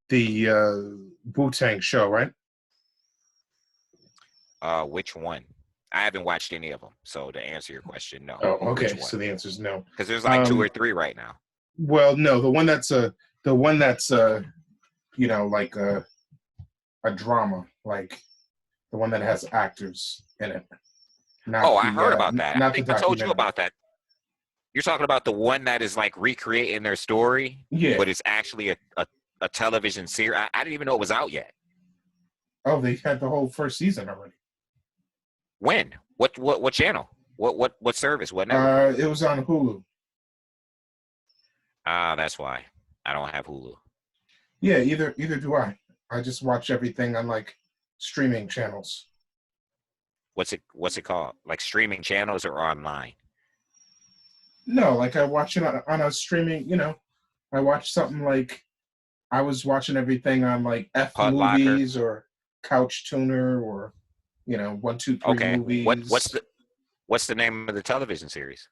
the Wu-Tang show, right? Which one? I haven't watched any of them. So to answer your question, no. Oh, Which okay. one? So the answer is no. Because there's like two or Um, three right now. well, no, the one that's like a drama, like the one that has actors in it, Oh, not I heard the about that. I not the think I told you documentary. about that. You're talking about the one that is like recreating their story, Yeah. but it's actually a television series. I didn't even know it was out yet. Oh, they had the whole first season already. When? What channel? What service? What network? It was on Hulu. Ah, that's why. I don't have Hulu. Yeah, either do I. I just watch everything on like streaming channels. What's it called? Like streaming channels or online? No, like I watch it on a streaming. I watch something like I was watching everything on like F Putt Locker. movies or Couch Tuner or 123 Okay. movies. What's the name of the television series?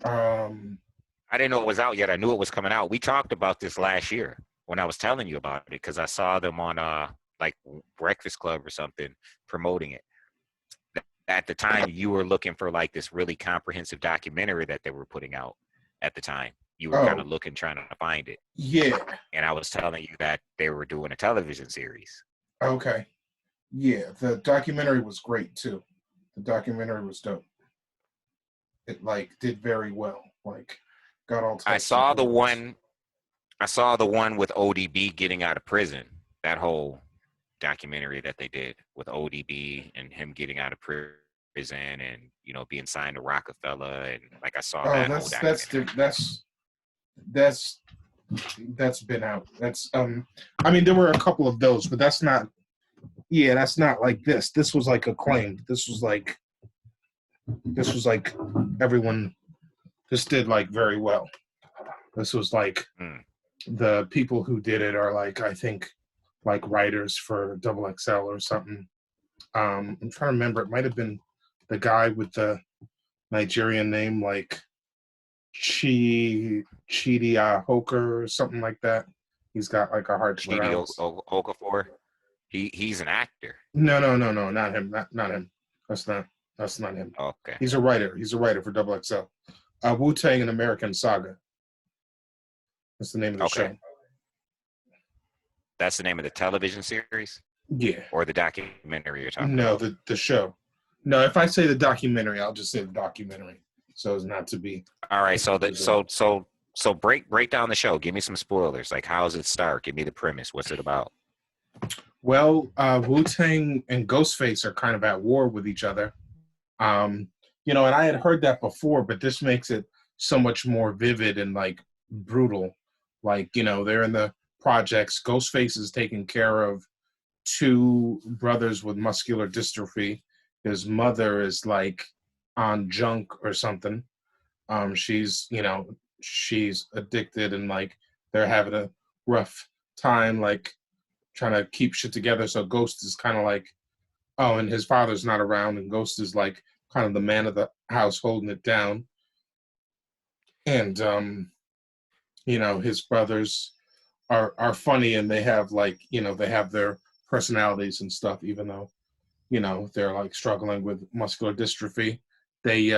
Um, I didn't know it was out yet. I knew it was coming out. We talked about this last year when I was telling you about it because I saw them on like Breakfast Club or something promoting it. At the time, you were looking for like this really comprehensive documentary that they were putting out at the time. You were kind oh of looking, trying to find it. yeah, And I was telling you that they were doing a television series. okay, yeah. The documentary was great too. The documentary was dope. It like did very well. Like got all I types of saw the awards. one I saw the one with ODB getting out of prison. That whole documentary that they did with ODB and him getting out of prison and being signed to Rockefeller and like I saw Oh, that whole documentary. that's that's been out. That's I mean there were a couple of those, but that's not yeah, that's not like this. This was like acclaimed. This was like everyone this did like very well. This was like Mm. the people who did it are like I think like writers for Double XL or something. I'm trying to remember. It might have been the guy with the Nigerian name, like Chidi Hoker or something like that. He's got like a hard to Chidi pronounce. Okafor. He's an actor. No, not him. Not him. That's not him. Okay. He's a writer. He's a writer for Double XL. Wu-Tang and American Saga. That's the name of the Okay. show. That's the name of the television series Yeah. or the documentary you're talking No, about? the show. No, if I say the documentary, I'll just say the documentary, so as not to be. All right. So confusing. break down the show. Give me some spoilers. Like how does it start? Give me the premise. What's it about? Well, Wu-Tang and Ghostface are kind of at war with each other. And I had heard that before, but this makes it so much more vivid and like brutal. Like, they're in the projects. Ghostface is taking care of two brothers with muscular dystrophy. His mother is like on junk or something. She's addicted and like they're having a rough time, like trying to keep shit together. So Ghost is kind of like, oh, and his father's not around, and Ghost is like kind of the man of the house holding it down. And his brothers are funny and they have like, they have their personalities and stuff, even though, they're like struggling with muscular dystrophy. They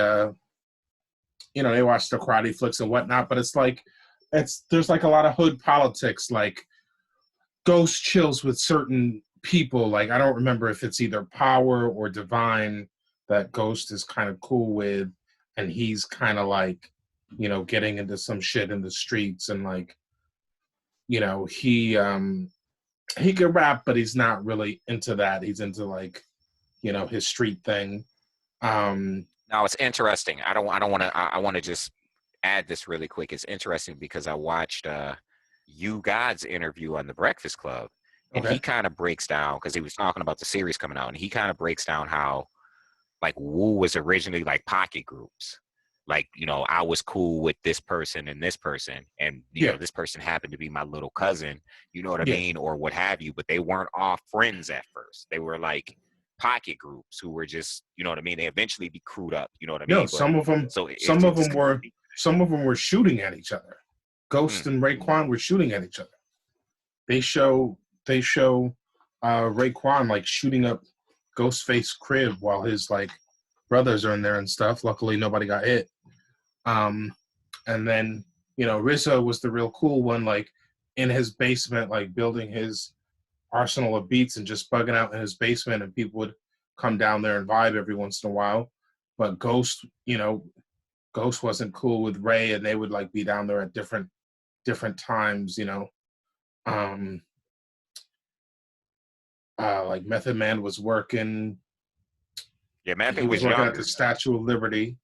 they watch the karate flicks and whatnot, but it's like there's like a lot of hood politics, like Ghost chills with certain people. Like I don't remember if it's either Power or Divine that Ghost is kind of cool with, and he's kind of like, getting into some shit in the streets, and like, he can rap, but he's not really into that. He's into like, his street thing. Now it's interesting. I don't want to. I want to just add this really quick. It's interesting because I watched you God's interview on the Breakfast Club, and he Okay. kind of breaks down because he was talking about the series coming out, and he kind of breaks down how like Wu was originally like pocket groups. Like, I was cool with this person and this person, and Yeah. this person happened to be my little cousin, you know what I Yeah. mean, or what have you, but they weren't all friends at first. They were like pocket groups who were just, you know what I mean. They eventually be crewed up, you know what I No, mean. But some of them, so some of it's them were, some of them were shooting at each other. Ghost mm, and Raekwon were shooting at each other. they show Raekwon like shooting up Ghostface crib while his like brothers are in there and stuff. Luckily nobody got hit. Um and then, Rizzo was the real cool one, like in his basement, like building his arsenal of beats and just bugging out in his basement, and people would come down there and vibe every once in a while. But Ghost wasn't cool with Ray, and they would like be down there at different times. Um, like Method Man was working. Yeah, He Method was was working at younger. the Statue of Liberty.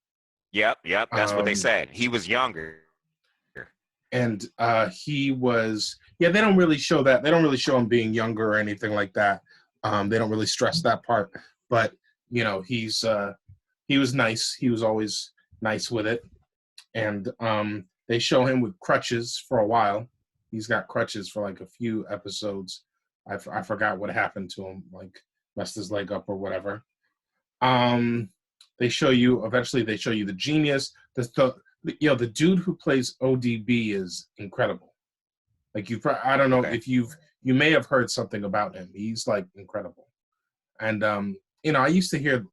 Yep. That's what they Um, said. He was younger. and he was, yeah, they don't really show that. They don't really show him being younger or anything like that. They don't really stress that part. But he was nice. He was always nice with it. And they show him with crutches for a while. He's got crutches for like a few episodes. I forgot what happened to him, like messed his leg up or whatever. Um, they show you eventually. They show you the genius. The dude who plays ODB is incredible. Like I don't know Okay. if you may have heard something about him. He's like incredible. And I used to hear,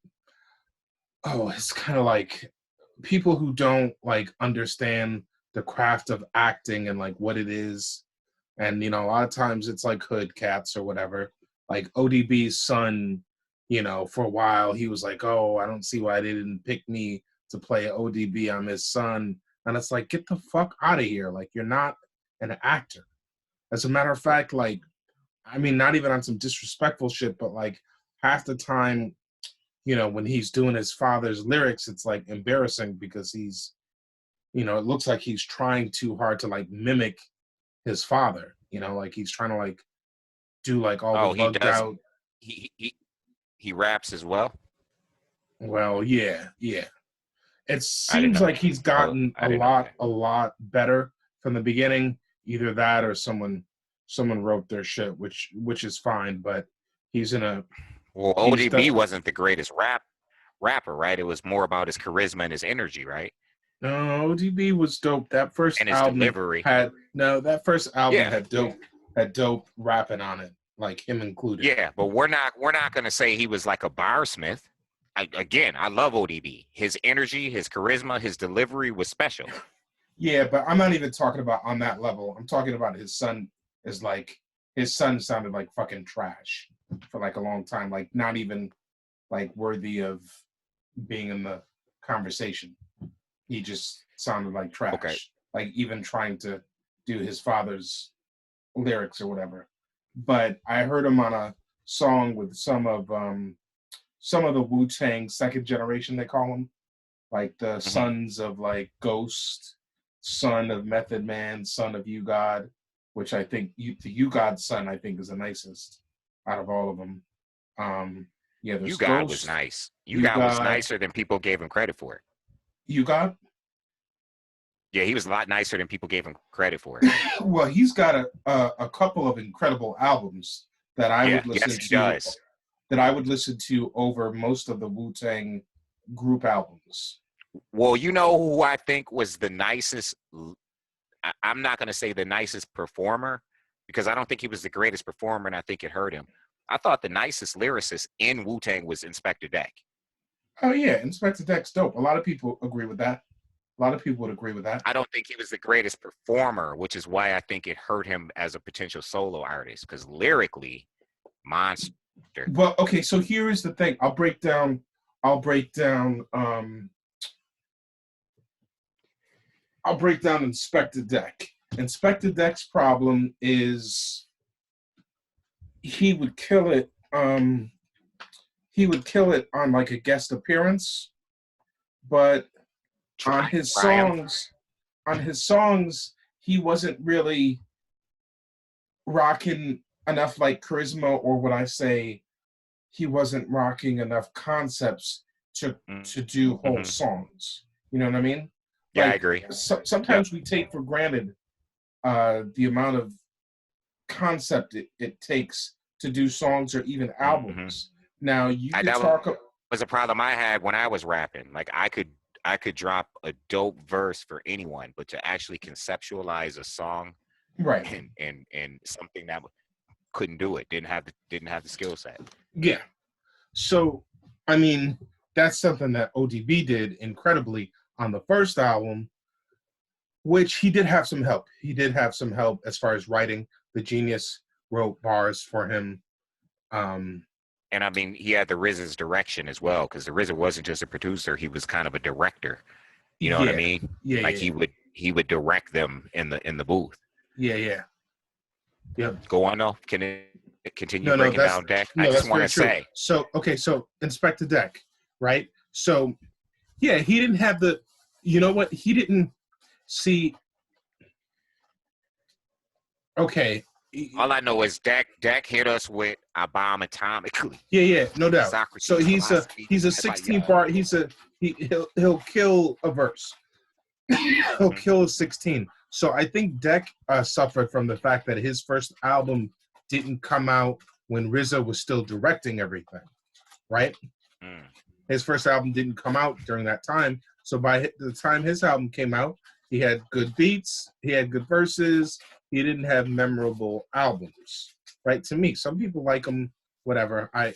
oh, it's kind of like people who don't like understand the craft of acting and like what it is. And a lot of times it's like hood cats or whatever. Like ODB's son, for a while he was like, oh, I don't see why they didn't pick me to play ODB. I'm his son. And it's like, get the fuck out of here. Like, you're not an actor. As a matter of fact, like, I mean, not even on some disrespectful shit, but like half the time, when he's doing his father's lyrics, it's like embarrassing because it looks like he's trying too hard to like mimic his father, like he's trying to like do like all Oh, the he bugged does. out. He raps as well. Well, yeah. It I didn't seems know. like he's gotten I didn't know that. a lot better from the beginning. Either that or someone wrote their shit, which is fine, but he's in a Well, he's ODB done. wasn't the greatest rapper, right? It was more about his charisma and his energy, right? No, ODB was dope. That first And his album delivery. Yeah, had dope rapping on it, like him included. yeah. But we're not gonna say he was like a barsmith. Again, I love ODB. His energy, his charisma, his delivery was special. Yeah, but I'm not even talking about on that level. I'm talking about his son is like his son sounded like fucking trash for like a long time, like not even like worthy of being in the conversation. He just sounded like Okay. trash. Like even trying to do his father's lyrics or whatever. But I heard him on a song with some of the Wu-Tang second generation, they call them, like the Hmm. sons of like Ghost, son of Method Man, son of You God, which I think the You God son I think is the nicest out of all of them. Yeah, You there's God was Ghost, nice. You You God was God, nicer than people gave him credit for. You God. Yeah, he was a lot nicer than people gave him credit for. Well, he's got a couple of incredible albums that I Yeah, would listen yes, he to does. over most of the Wu-Tang group albums. Well, you know who I think was the nicest. I'm not going to say the nicest performer because I don't think he was the greatest performer, and I think it hurt him. I thought the nicest lyricist in Wu-Tang was Inspector Deck. Oh yeah, Inspector Deck's dope. A lot of people agree with that. A lot of people would agree with that. I don't think he was the greatest performer, which is why I think it hurt him as a potential solo artist because lyrically, monster. Well, okay, so here is the thing. I'll break down Inspector Deck. Inspector Deck's problem is he would kill it. He would kill it on like a guest appearance, but on his Triumph. songs, he wasn't really rocking enough like charisma, or would I say he wasn't rocking enough concepts to do whole Mm-hmm. songs. You know what I mean? Yeah, I Like agree. Yep. sometimes we take for granted the amount of concept it takes to do songs or even Mm-hmm. albums. Now you could That talk. was a problem I had when I was rapping. Like I could drop a dope verse for anyone, but to actually conceptualize a song Right. and something that couldn't do it, didn't have the skill set. Yeah. So, I mean, that's something that ODB did incredibly on the first album, which he did have some help. He did have some help as far as writing. The Genius wrote bars for him. And I mean, he had the RZA's direction as well, because the RZA wasn't just a producer; he was kind of a director. You know what I mean? Yeah. Like he would direct them in the booth. Yeah. Yep. Go on though. Can it continue No, breaking down Deck? I that's just want very to true. say. So, okay, so Inspector Deck, right? So, yeah, he didn't have the, you know what? He didn't see, okay. All I know is Deck hit us with "I bomb atomically." Yeah, no doubt. Socrates So he's a 16 bar. He'll kill a verse. He'll kill a 16. So I think Deck suffered from the fact that his first album didn't come out when RZA was still directing everything, right? Mm. His first album didn't come out during that time. So by the time his album came out, he had good beats, he had good verses, he didn't have memorable albums, right? To me, some people like him, whatever. I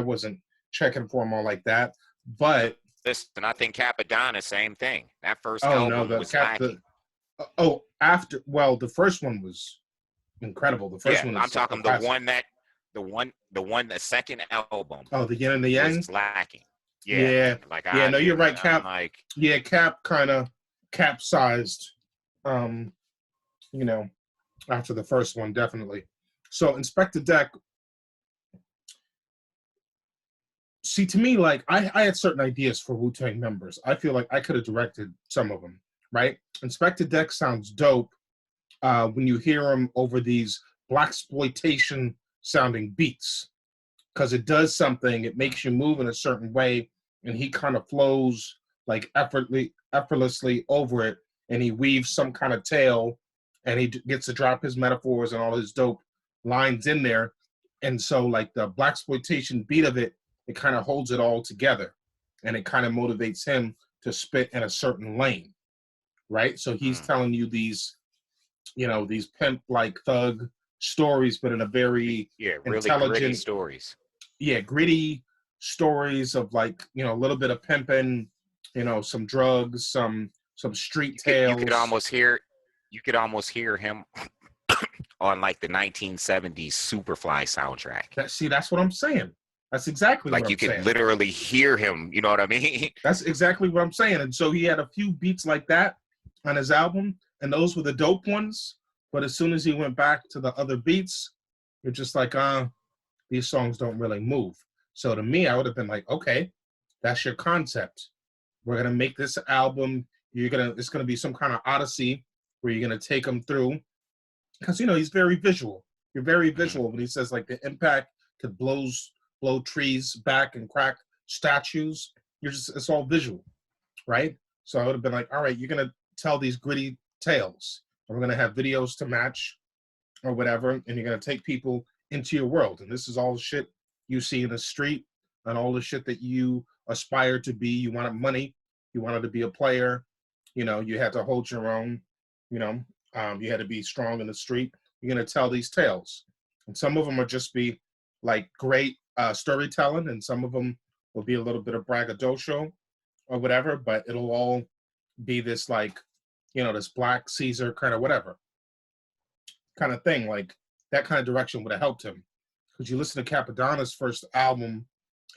wasn't checking for him all like that, but listen, I think Capadonna, same thing. That first album was lacking. The first one was incredible. The first one. I'm talking the second album. Oh, the Yin and the Yang was lacking. No, you're right. Cap kind of capsized. After the first one, definitely. So Inspector Deck. See, to me, like I had certain ideas for Wu-Tang members. I feel like I could have directed some of them, right? Inspector Deck sounds dope when you hear him over these blaxploitation sounding beats, because it does something. It makes you move in a certain way, and he kind of flows like effortlessly over it, and he weaves some kind of tale, and he gets to drop his metaphors and all his dope lines in there. And so, like the blaxploitation beat of it, it kind of holds it all together, and it kind of motivates him to spit in a certain lane, right? So he's telling you these pimp like thug stories, but in a very really intelligent gritty stories. Yeah, gritty stories of like a little bit of pimping, some drugs, some street tales. You could almost hear him on like the 1970s Superfly soundtrack. That's what I'm saying. That's exactly like what I'm saying. You could literally hear him. You know what I mean? That's exactly what I'm saying. And so he had a few beats like that on his album, and those were the dope ones. But as soon as he went back to the other beats, you're just like, these songs don't really move. So to me, I would have been like, okay, that's your concept. We're gonna make this album. It's gonna be some kind of odyssey where you're gonna take them through, because he's very visual. You're very visual when he says like the impact could blow trees back and crack statues. It's all visual, right? So I would have been like, all right, you're gonna tell these gritty tales, and we're gonna have videos to match or whatever, and you're gonna take people into your world. And this is all the shit you see in the street and all the shit that you aspire to be. You wanted money, you wanted to be a player, you had to hold your own, you had to be strong in the street. You're going to tell these tales, and some of them will just be like great storytelling, and some of them will be a little bit of braggadocio or whatever, but it'll all be this like this Black Caesar kind of whatever kind of thing. Like that kind of direction would have helped him, because you listen to Capadonna's first album,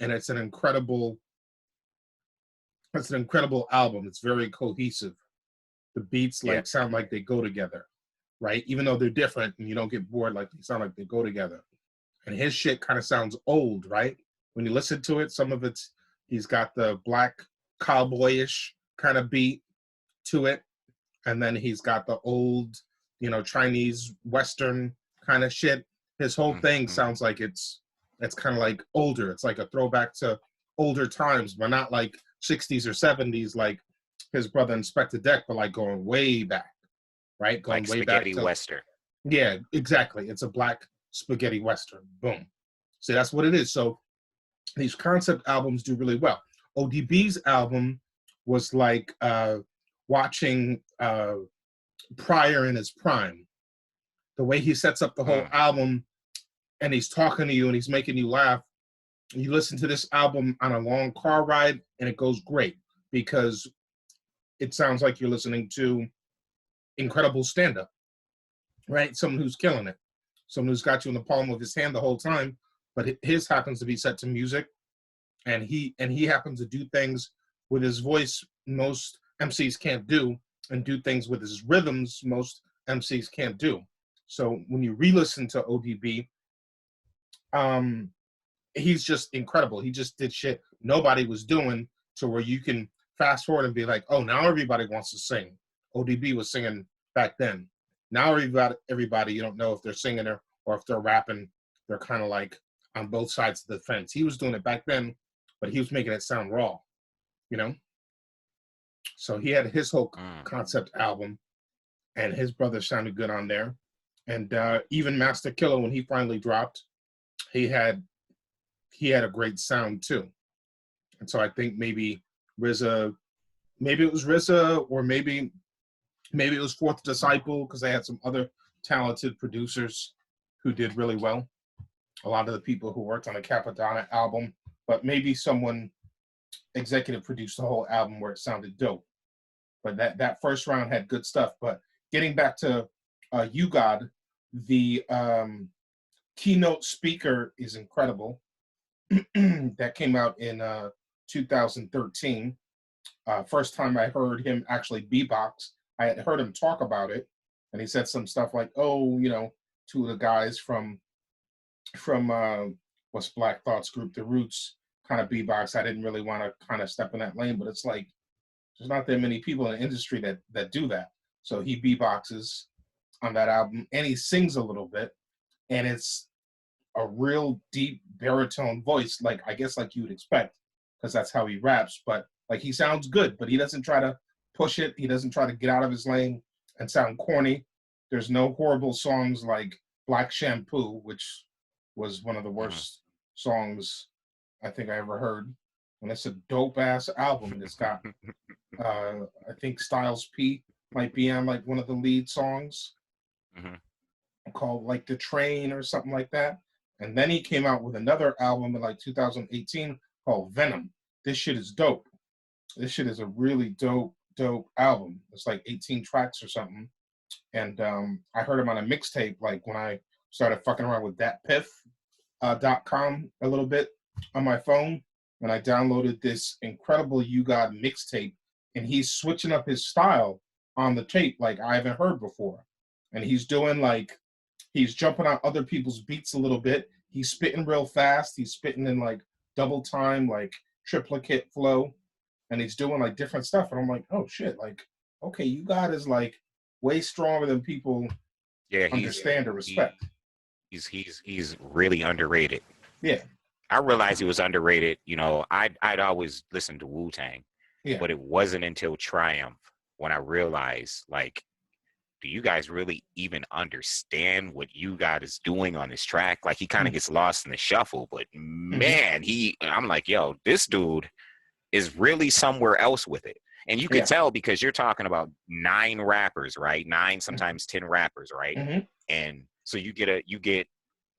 and it's an incredible album. It's very cohesive. The beats sound like they go together, right? Even though they're different, and you don't get bored, like they sound like they go together. And his shit kind of sounds old, right? When you listen to it, some of he's got the black cowboyish kind of beat to it, and then he's got the old, Chinese Western kind of shit. His whole thing sounds like it's kind of like older. It's like a throwback to older times, but not like 60s or 70s like his brother Inspector Deck, but like going way back, right? Going like way spaghetti back to Western. Yeah, exactly. It's a black spaghetti Western. Boom. So that's what it is. So these concept albums do really well. ODB's album was like watching Pryor in his prime. The way he sets up the whole album, and he's talking to you and he's making you laugh. You listen to this album on a long car ride, and it goes great because it sounds like you're listening to incredible stand-up, right? Someone who's killing it, someone who's got you in the palm of his hand the whole time. But his happens to be set to music, and he happens to do things with his voice most MCs can't do, and do things with his rhythms most MCs can't do. So when you re-listen to ODB, he's just incredible. He just did shit nobody was doing, to where you can fast forward and be like, oh, now everybody wants to sing. ODB was singing back then. Now everybody, you don't know if they're singing or if they're rapping. They're kind of like on both sides of the fence. He was doing it back then, but he was making it sound raw, you know? So he had his whole concept album, and his brother sounded good on there. And even Master Killer, when he finally dropped, he had a great sound too. And so I think maybe it was RZA, or maybe it was Fourth Disciple, because they had some other talented producers who did really well. A lot of the people who worked on the Capadonna album, but maybe someone executive produced the whole album where it sounded dope. But that first round had good stuff. But getting back to You God, the keynote speaker is incredible. That came out in 2013. First time I heard him actually beatbox. I had heard him talk about it, and he said some stuff like, "Oh, you know, two of the guys from what's Black Thought's group, The Roots, kind of beatbox. I didn't really want to kind of step in that lane, but it's like there's not that many people in the industry that do that." So he beatboxes on that album, and he sings a little bit, and it's a real deep baritone voice, like I guess like you would expect, because that's how he raps. But like he sounds good, but he doesn't try to push it. He doesn't try to get out of his lane and sound corny. There's no horrible songs like Black Shampoo, which was one of the worst songs I think I ever heard. And it's a dope ass album. It's got I think Styles P might be on like one of the lead songs, called like The Train or something like that. And then he came out with another album in like 2018 called Venom. This shit is dope. This shit is a really dope album. It's like 18 tracks or something. And I heard him on a mixtape, like when I started fucking around with thatpiff.com a little bit on my phone. And I downloaded this incredible You God mixtape, and he's switching up his style on the tape like I haven't heard before. And he's doing like, he's jumping on other people's beats a little bit. He's spitting real fast. He's spitting in like double time, like triplicate flow. And he's doing like different stuff. And I'm like, oh shit, like, okay, You God is like way stronger than people understand or respect. He's really underrated. Yeah. I realized he was underrated. You know, I'd always listened to Wu-Tang, but it wasn't until Triumph when I realized, like, do you guys really even understand what You God is doing on this track? Like, he kind of gets lost in the shuffle, but man, I'm like, yo, this dude is really somewhere else with it. And you could tell, because you're talking about 9 rappers, right? 9, sometimes 10 rappers, right? And so you get,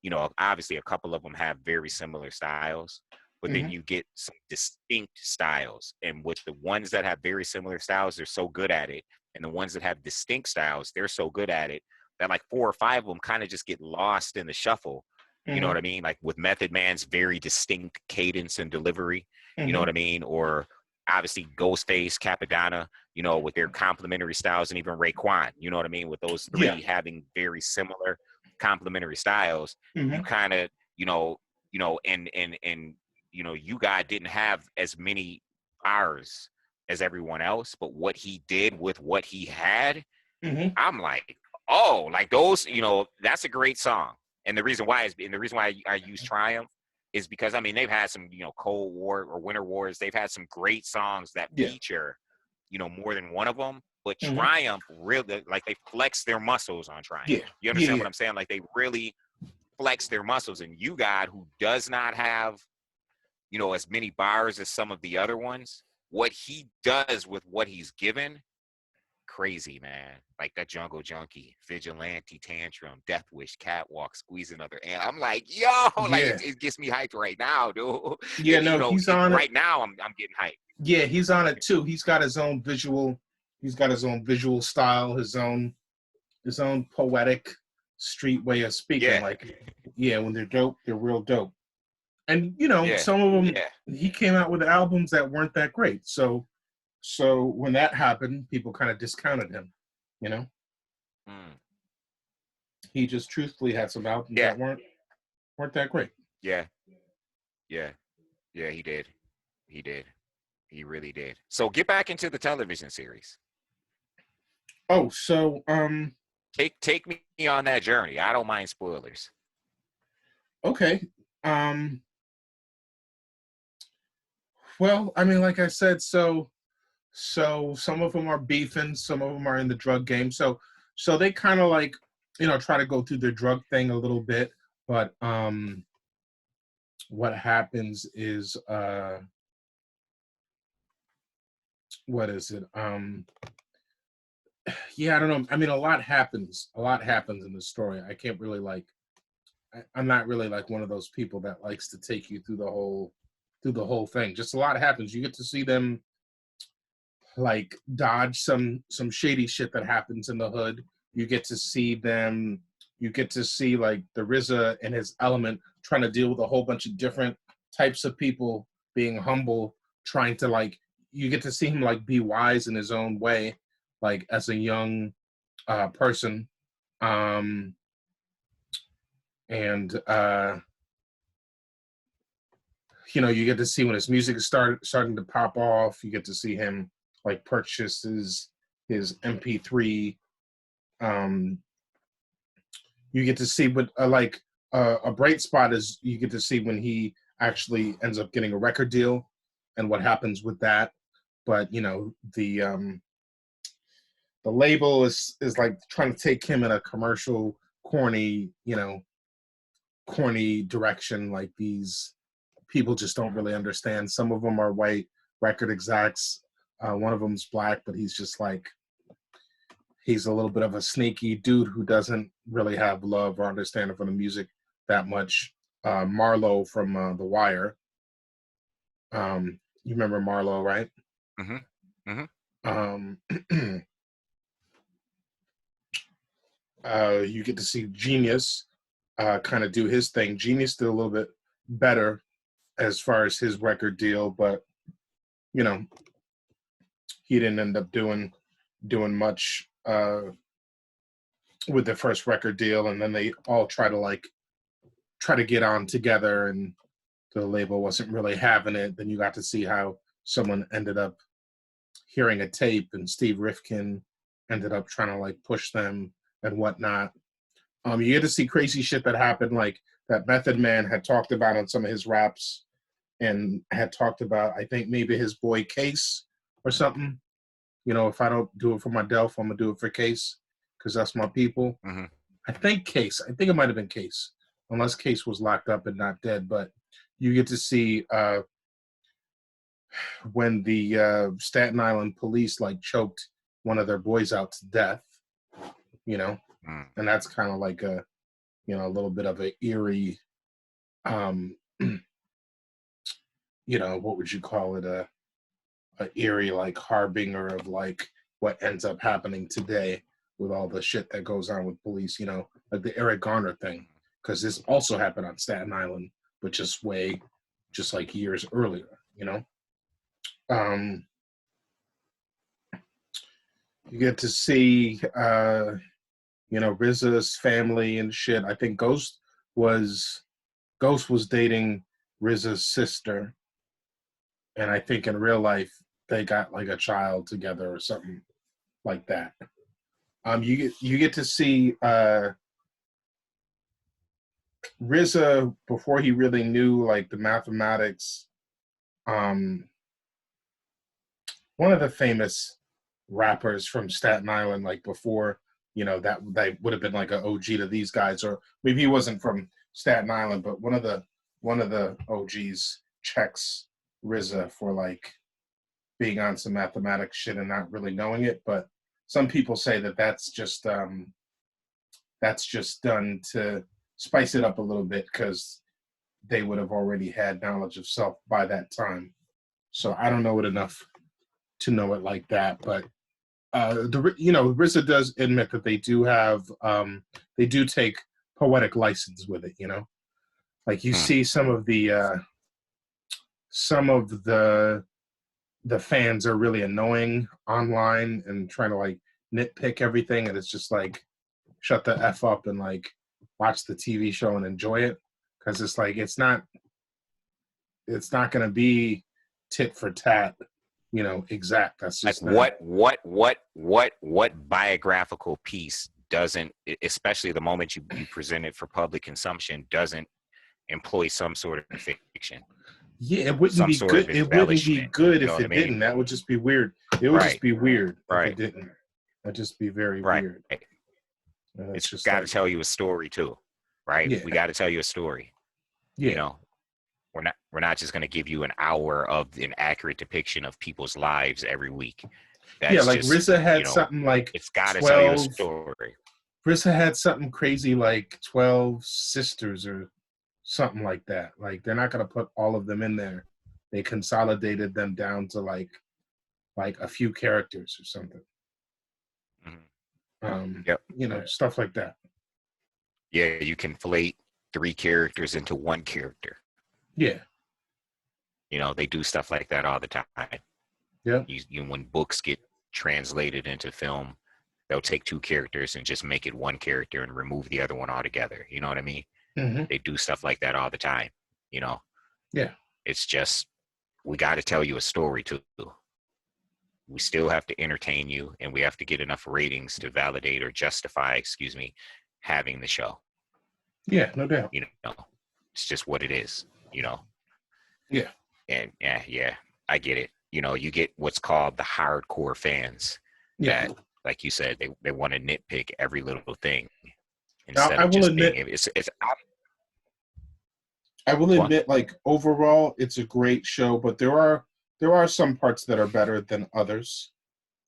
you know, obviously a couple of them have very similar styles, but then you get some distinct styles. And with the ones that have very similar styles, they're so good at it. And the ones that have distinct styles, they're so good at it that like 4 or 5 of them kind of just get lost in the shuffle. You know what I mean? Like with Method Man's very distinct cadence and delivery, you know what I mean? Or obviously Ghostface, Capadonna, you know, with their complementary styles, and even Raekwon, you know what I mean? With those 3 having very similar complementary styles, you kind of, and you know, You God didn't have as many bars as everyone else, but what he did with what he had, I'm like, oh, like those, you know, that's a great song. And the reason why I use Triumph is because, I mean, they've had some, you know, Cold War or Winter Wars. They've had some great songs that feature, you know, more than one of them. But Triumph really, like, they flex their muscles on Triumph. You understand what I'm saying? Like, they really flex their muscles. And You God, who does not have, you know, as many bars as some of the other ones, what he does with what he's given crazy, man. Like that Jungle Junkie, Vigilante, Tantrum, Death Wish, Catwalk, Squeeze Another Ant. I'm like, yo, like Yeah, it gets me hyped right now, dude. yeah. No, he's on it. Right now I'm getting hyped. Yeah, he's on it too. He's got his own visual. He's got his own visual style. His own poetic street way of speaking. Yeah, Like, yeah, when they're dope, they're real dope. And yeah, some of them, yeah. he came out with albums that weren't that great. So when that happened, people kind of discounted him. You know, Mm. he just truthfully had some albums Yeah, that weren't that great. yeah, yeah, yeah. He did. He did. He really did. So get back into the television series. Oh, so Take me on that journey. I don't mind spoilers. okay. Well, I mean, like I said, so some of them are beefing, some of them are in the drug game. So they kind of like, try to go through their drug thing a little bit, but what happens is what is it? Yeah, I don't know. I mean, a lot happens. A lot happens in the story. I can't really like I'm not really like one of those people that likes to take you through the whole thing. Just a lot happens. You get to see them like dodge some shady shit that happens in the hood. You get to see them. You get to see like the RZA and his element trying to deal with a whole bunch of different types of people, being humble, trying to like. You get to see him like be wise in his own way, like as a young person, um, and you get to see when his music is starting to pop off. You get to see him like purchase his MP3. Um, you get to see what like a bright spot is. You get to see when he actually ends up getting a record deal and what happens with that. But the label is like trying to take him in a commercial, corny direction. Like these people just don't really understand. Some of them are white record execs. One of them's black, but he's just like he's a little bit of a sneaky dude who doesn't really have love or understanding for the music that much. Marlo from The Wire. You remember Marlo, right? Mm-hmm. Mm-hmm. Um, you get to see Genius kind of do his thing. Genius did a little bit better as far as his record deal, but he didn't end up doing much with the first record deal, and then they all try to get on together, and the label wasn't really having it. Then you got to see how someone ended up hearing a tape, and Steve Rifkin ended up trying to like push them and whatnot. You get to see crazy shit that happened, like that Method Man had talked about on some of his raps, and had talked about, I think maybe his boy Case or something. If I don't do it for my Delph, I'm gonna do it for Case because that's my people. Mm-hmm. I think Case. I think it might have been Case, unless Case was locked up and not dead. But you get to see when the Staten Island police like choked one of their boys out to death. Mm. And that's kind of like a little bit of an eerie, what would you call it? A eerie like harbinger of like what ends up happening today with all the shit that goes on with police. Like the Eric Garner thing, because this also happened on Staten Island, but just like years earlier. Um, you get to see RZA's family and shit. I think was dating RZA's sister, and I think in real life they got like a child together or something like that. You get to see RZA before he really knew like the mathematics. One of the famous rappers from Staten Island, like before, that would have been like an OG to these guys, or maybe he wasn't from Staten Island, but one of the OGs checks RZA for like being on some mathematics shit and not really knowing it. But some people say that that's just done to spice it up a little bit because they would have already had knowledge of self by that time. So I don't know it enough to know it like that, but RZA does admit that they do have they do take poetic license with it. Like you see some of the fans are really annoying online and trying to like nitpick everything, and it's just like shut the F up and like watch the TV show and enjoy it, because it's like it's not going to be tit for tat, exact. That's just like what biographical piece doesn't, especially the moment you present it for public consumption, doesn't employ some sort of fiction. Yeah, it wouldn't be good. It wouldn't be good if it didn't. That would just be weird. It would just be weird if it didn't. That'd just be very weird. It's just got to tell you a story too, right? Yeah. We got to tell you a story. Yeah. We're not just going to give you an hour of an accurate depiction of people's lives every week. That's like RZA had something like it's got to tell you a story. RZA had something crazy like 12 sisters or something like that. Like they're not going to put all of them in there. They consolidated them down to like a few characters or something. Stuff like that. Yeah, you conflate 3 characters into 1 character. Yeah. They do stuff like that all the time. Yeah. When books get translated into film, they'll take 2 characters and just make it 1 character and remove the other one altogether. You know what I mean? Mm-hmm. They do stuff like that all the time. Yeah. It's just, we got to tell you a story too. We still have to entertain you, and we have to get enough ratings to validate or justify, having the show. Yeah, no doubt. It's just what it is, Yeah. And yeah, I get it. You get what's called the hardcore fans. Yeah. That, like you said, they want to nitpick every little thing. Now, I will admit, like overall, it's a great show, but there are some parts that are better than others.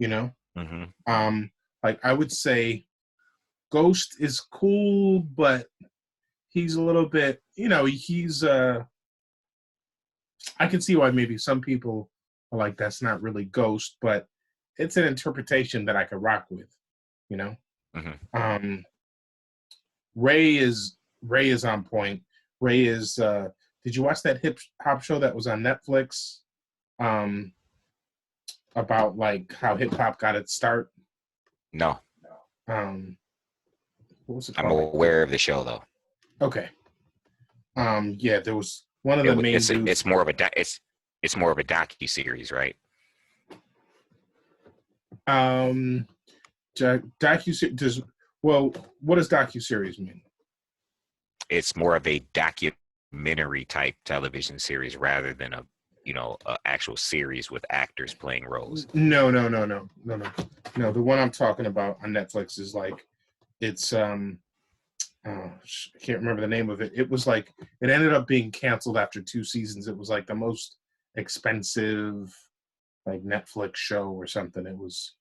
Mm-hmm. Like I would say, Ghost is cool, but he's a little bit, he's I can see why maybe some people are like, that's not really Ghost, but it's an interpretation that I could rock with, Mm-hmm. Ray is on point. Ray is did you watch that hip hop show that was on Netflix about like how hip hop got its start? No. What was it called? I'm aware of the show though. Okay. Yeah, there was one of the main dudes. It's more of a docu series, right? Docu-series. Well, what does docu-series mean? It's more of a documentary type television series rather than a actual series with actors playing roles. No. The one I'm talking about on Netflix is like, it's I can't remember the name of it. It was like, it ended up being canceled after 2 seasons. It was like the most expensive like Netflix show or something. It was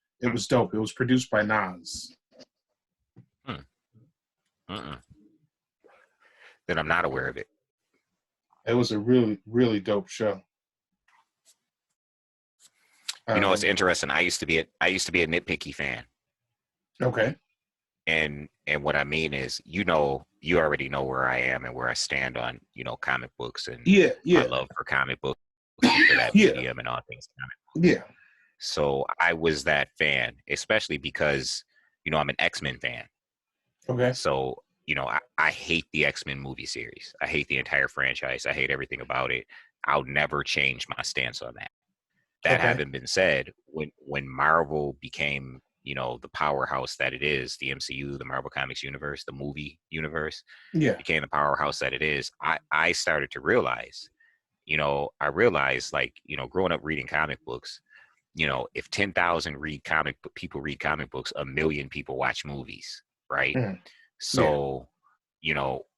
dope. It was produced by Nas. Then I'm not aware of it. It was a really, really dope show. It's interesting. I used to be a nitpicky fan. Okay. And what I mean is, you already know where I am and where I stand on, comic books and my love for comic books, for that medium and all things comic books. Yeah. So I was that fan, especially because, I'm an X-Men fan. Okay. So, I hate the X-Men movie series. I hate the entire franchise. I hate everything about it. I'll never change my stance on that. That having been said, when Marvel became, the powerhouse that it is, the MCU, the Marvel Comics universe, the movie universe, became the powerhouse that it is, I started to realize, like, growing up reading comic books, if 10,000 people read comic books, 1 million people watch movies, right? Mm. So,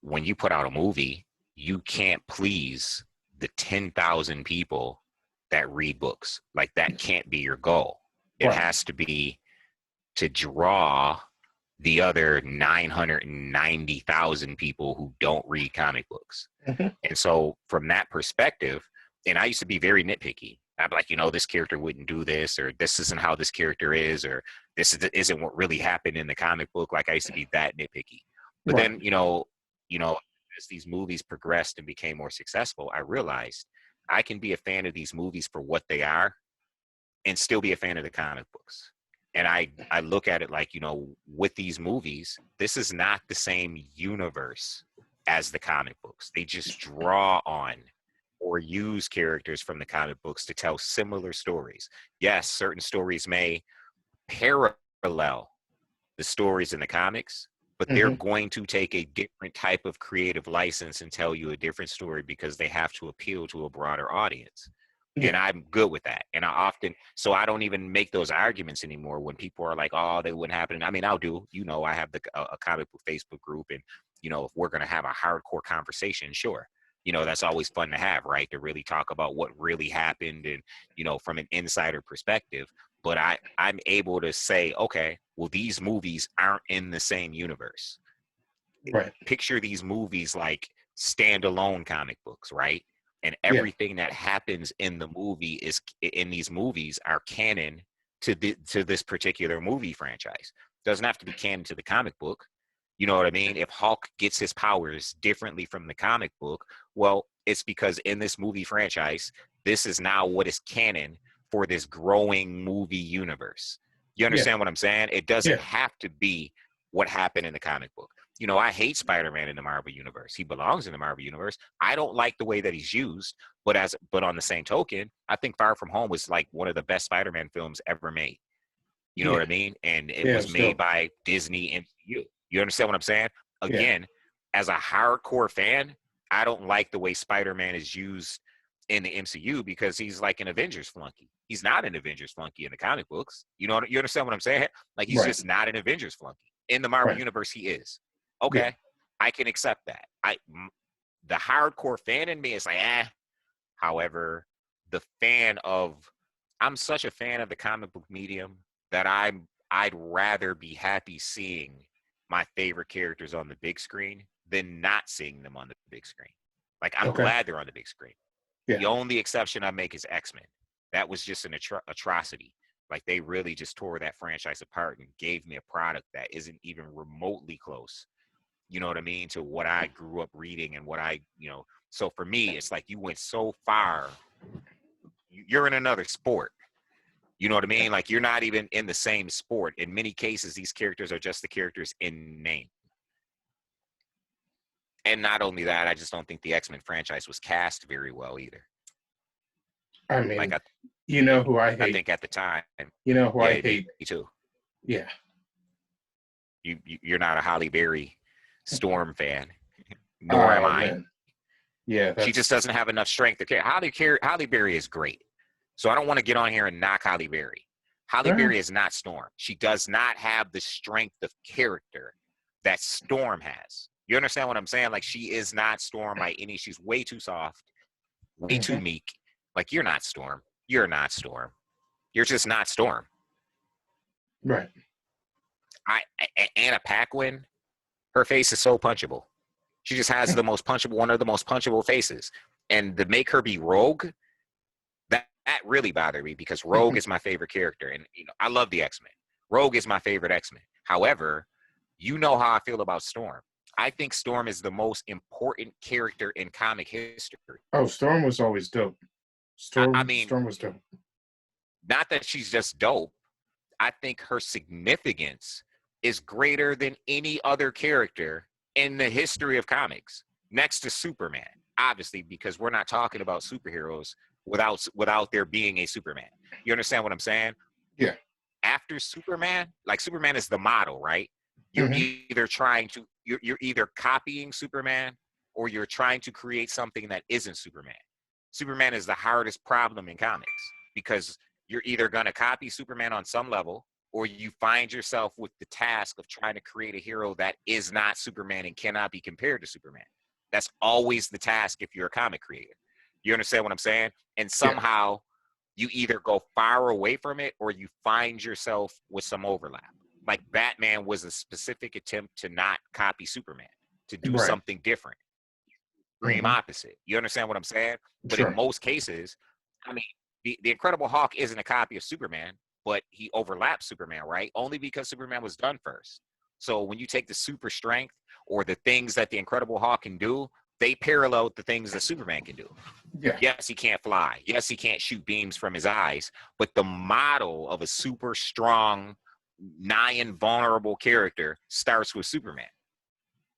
when you put out a movie, you can't please the 10,000 people that read books. Like, that can't be your goal. It has to be to draw the other 990,000 people who don't read comic books. Mm-hmm. And so from that perspective, and I used to be very nitpicky. I'd be like, this character wouldn't do this, or this isn't how this character is, or isn't what really happened in the comic book. Like I used to be that nitpicky. But then, as these movies progressed and became more successful, I realized I can be a fan of these movies for what they are and still be a fan of the comic books. And I look at it like, with these movies, this is not the same universe as the comic books. They just draw on or use characters from the comic books to tell similar stories. Yes, certain stories may parallel the stories in the comics, but they're going to take a different type of creative license and tell you a different story because they have to appeal to a broader audience. Yeah. And I'm good with that. And I don't even make those arguments anymore when people are like, oh, they wouldn't happen. I mean, I'll do, I have a comic book Facebook group, and, if we're going to have a hardcore conversation, sure. That's always fun to have, right? To really talk about what really happened and, from an insider perspective. But I'm able to say, okay, well, these movies aren't in the same universe. Right. Picture these movies like standalone comic books, right? And everything that happens in these movies are canon to this particular movie franchise. Doesn't have to be canon to the comic book. You know what I mean? If Hulk gets his powers differently from the comic book, well, it's because in this movie franchise, this is now what is canon for this growing movie universe. You understand what I'm saying? It doesn't have to be what happened in the comic book. I hate Spider-Man in the Marvel Universe. He belongs in the Marvel Universe. I don't like the way that he's used, but on the same token, I think Far From Home was like one of the best Spider-Man films ever made. You know what I mean? And it was made by Disney MCU. You understand what I'm saying? Again, as a hardcore fan, I don't like the way Spider-Man is used in the MCU because he's like an Avengers flunky. He's not an Avengers flunky in the comic books. You understand what I'm saying? Like he's just not an Avengers flunky. In the Marvel Universe, he is. Okay, I can accept that. The hardcore fan in me is like, However, I'm such a fan of the comic book medium that I'd rather be happy seeing my favorite characters on the big screen than not seeing them on the big screen. Like I'm glad they're on the big screen. The only exception I make is X-Men. That was just an atrocity. Like they really just tore that franchise apart and gave me a product that isn't even remotely close. You know what I mean? To what I grew up reading and what so for me, it's like you went so far, you're in another sport. You know what I mean? Like you're not even in the same sport. In many cases, these characters are just the characters in name. And not only that, I just don't think the X-Men franchise was cast very well either. I mean, who I hate? I think at the time. I hate? Me too. Yeah. You're not a Halle Berry Storm fan, nor am I. Man. Yeah. She just doesn't have enough strength to care. Halle Berry is great. So I don't want to get on here and knock Halle Berry. Halle Berry is not Storm. She does not have the strength of character that Storm has. You understand what I'm saying? Like she is not Storm by any. She's way too soft, way too meek. Like you're not Storm. You're not Storm. You're just not Storm. Right. Anna Paquin, her face is so punchable. She just has one of the most punchable faces. And to make her be Rogue, that really bothered me because Rogue is my favorite character. And I love the X-Men. Rogue is my favorite X-Men. However, you know how I feel about Storm. I think Storm is the most important character in comic history. Oh, Storm was always dope. Storm was dope. Not that she's just dope. I think her significance is greater than any other character in the history of comics, next to Superman, obviously, because we're not talking about superheroes without there being a Superman. You understand what I'm saying? Yeah. After Superman, like Superman is the model, right? You're you're either copying Superman or you're trying to create something that isn't Superman. Superman is the hardest problem in comics because you're either going to copy Superman on some level or you find yourself with the task of trying to create a hero that is not Superman and cannot be compared to Superman. That's always the task if you're a comic creator. You understand what I'm saying? And somehow you either go far away from it or you find yourself with some overlap. like Batman was a specific attempt to not copy Superman, to do Right. something different, extreme opposite. You understand what I'm saying? But Sure. in most cases, I mean, the Incredible Hulk isn't a copy of Superman, but he overlaps Superman, right? Only because Superman was done first. So when you take the super strength or the things that the Incredible Hulk can do, they parallel the things that Superman can do. Yeah. Yes, he can't fly. Yes, he can't shoot beams from his eyes. But the model of a super strong, nigh invulnerable character starts with Superman.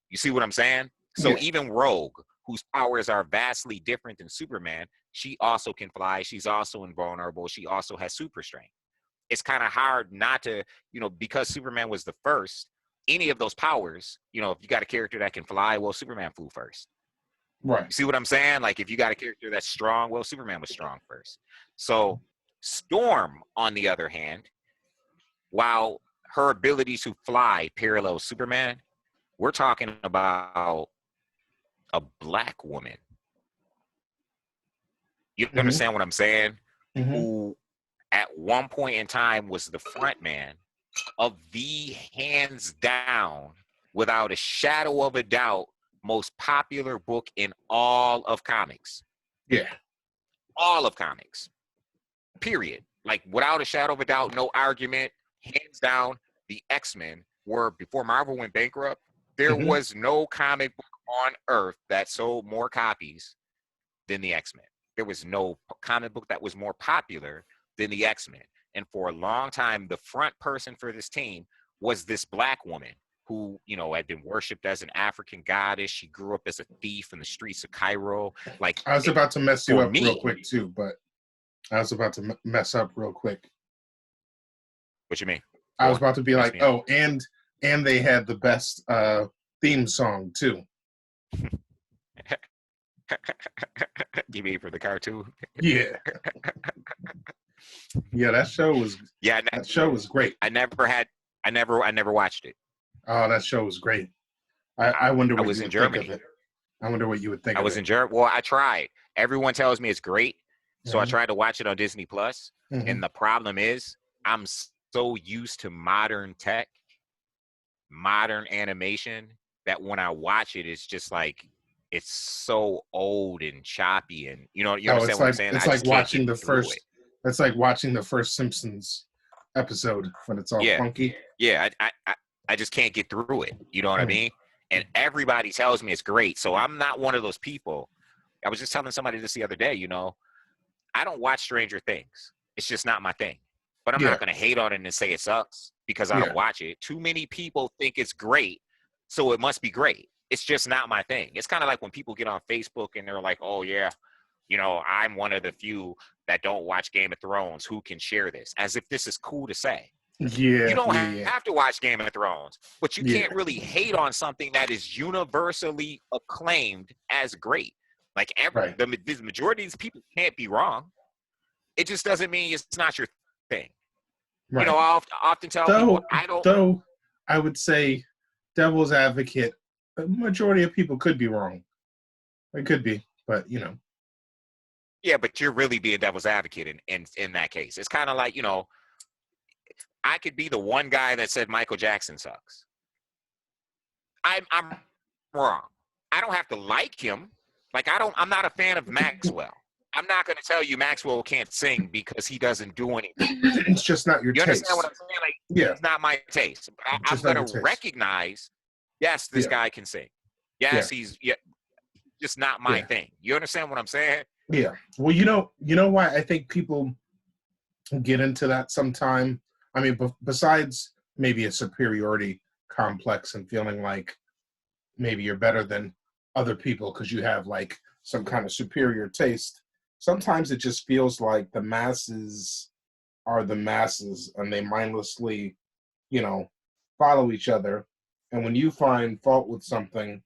You see what I'm saying? So even Rogue, whose powers are vastly different than Superman, she also can fly. She's also invulnerable. She also has super strength. It's kind of hard not to, because Superman was the first, any of those powers, if you got a character that can fly, well, Superman flew first. Right. You see what I'm saying? Like, if you got a character that's strong, well, Superman was strong first. So Storm, on the other hand, while her ability to fly parallels Superman, we're talking about a black woman. You understand what I'm saying? Who at one point in time was the front man of the hands down, without a shadow of a doubt, most popular book in all of comics. Yeah. All of comics. Period. Like, without a shadow of a doubt, no argument, hands down, the X-Men were, before Marvel went bankrupt, there was no comic book on earth that sold more copies than the X-Men. There was no comic book that was more popular than the X-Men. And for a long time, the front person for this team was this black woman who, had been worshipped as an African goddess. She grew up as a thief in the streets of Cairo. Like, I was about to mess you up me, real quick too, but I was about to mess up real quick. What you mean? I was about to be like, oh, and they had the best theme song too. You mean for the cartoon? Yeah. Yeah, that show was. Yeah, that show was great. I never watched it. Oh, that show was great. I wonder what you would think of it. I wonder what you would think of it. I was in Germany. Well, I tried. Everyone tells me it's great. So I tried to watch it on Disney Plus. And the problem is I'm so used to modern tech, modern animation, that when I watch it, it's just like, it's so old and choppy, and you understand what I'm saying? It's like watching the first. It's like watching the first Simpsons episode when it's all funky. Yeah, I just can't get through it. You know what I mean? And everybody tells me it's great. So I'm not one of those people. I was just telling somebody this the other day, I don't watch Stranger Things. It's just not my thing. But I'm not going to hate on it and say it sucks because I don't watch it. Too many people think it's great, so it must be great. It's just not my thing. It's kind of like when people get on Facebook and they're like, oh, yeah, I'm one of the few that don't watch Game of Thrones. Who can share this? As if this is cool to say. Yeah. You don't have to watch Game of Thrones, but you can't really hate on something that is universally acclaimed as great. Like, the majority of these people can't be wrong. It just doesn't mean it's not your thing. Right. I often tell people, Though I would say, devil's advocate, the majority of people could be wrong. It could be, but Yeah, but you're really being devil's advocate in that case. It's kind of like, I could be the one guy that said Michael Jackson sucks. I'm wrong. I don't have to like him. Like, I'm not a fan of Maxwell. I'm not going to tell you Maxwell can't sing because he doesn't do anything. It's just not your taste. You understand what I'm saying? Like, it's not my taste. I'm going to recognize, yes, this guy can sing. Yes, he's just not my thing. You understand what I'm saying? Yeah. Well, you know why I think people get into that sometime? I mean, besides maybe a superiority complex and feeling like maybe you're better than other people because you have like some kind of superior taste, sometimes it just feels like the masses are the masses and they mindlessly, follow each other. And when you find fault with something,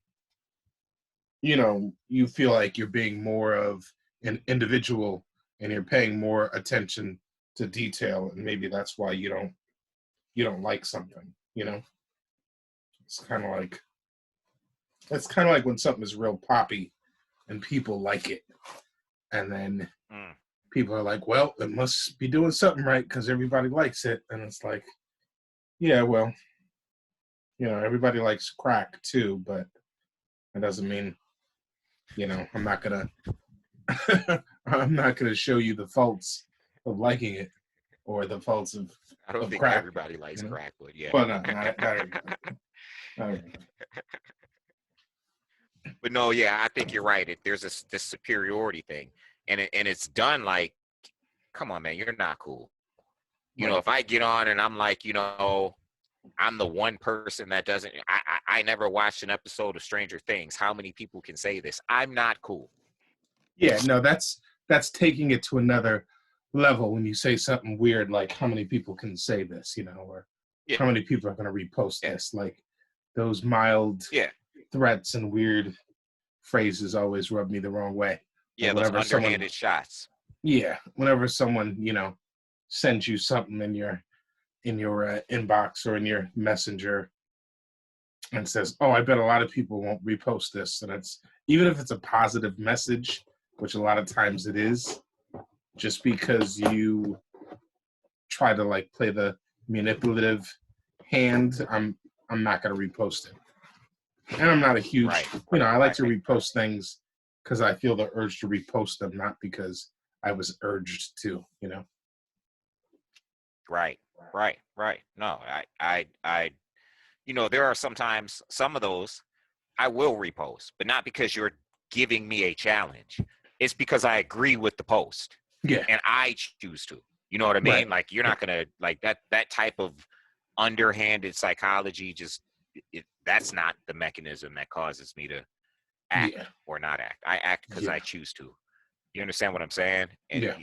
you feel like you're being more of an individual and you're paying more attention to detail, and maybe that's why you don't like something. It's kind of like when something is real poppy and people like it, and then people are like, well, it must be doing something right because everybody likes it, and it's like, Yeah, well, everybody likes crack too, but that doesn't mean, I'm not gonna I'm not gonna show you the faults of liking it or the faults I don't of think crack. everybody likes crack, but yeah. Well, no, not everybody. Not everybody. But no, yeah, I think you're right. There's this superiority thing, and it's done like, come on, man, you're not cool. Right. If I get on and I'm like, I'm the one person that doesn't. I never watched an episode of Stranger Things. How many people can say this? I'm not cool. Yeah, no, that's taking it to another level when you say something weird like how many people can say this, or Yeah, how many people are going to repost yeah, this. Like those mild yeah, threats and weird phrases always rub me the wrong way. yeah. Like Those whenever someone, underhanded shots. yeah, whenever someone, sends you something in your inbox or in your messenger and says, "Oh, I bet a lot of people won't repost this," and it's even if it's a positive message, which a lot of times it is, just because you try to like play the manipulative hand, I'm not going to repost it. And I'm not a huge, Right, I like right, to repost things because I feel the urge to repost them, not because I was urged to, right, right. No, there are sometimes some of those I will repost, but not because you're giving me a challenge. It's because I agree with the post Yeah, and I choose to. You know what I right. mean? Like you're not gonna like that type of underhanded psychology. That's not the mechanism that causes me to act Yeah, or not act. I act because yeah, I choose to. You understand what I'm saying? And yeah.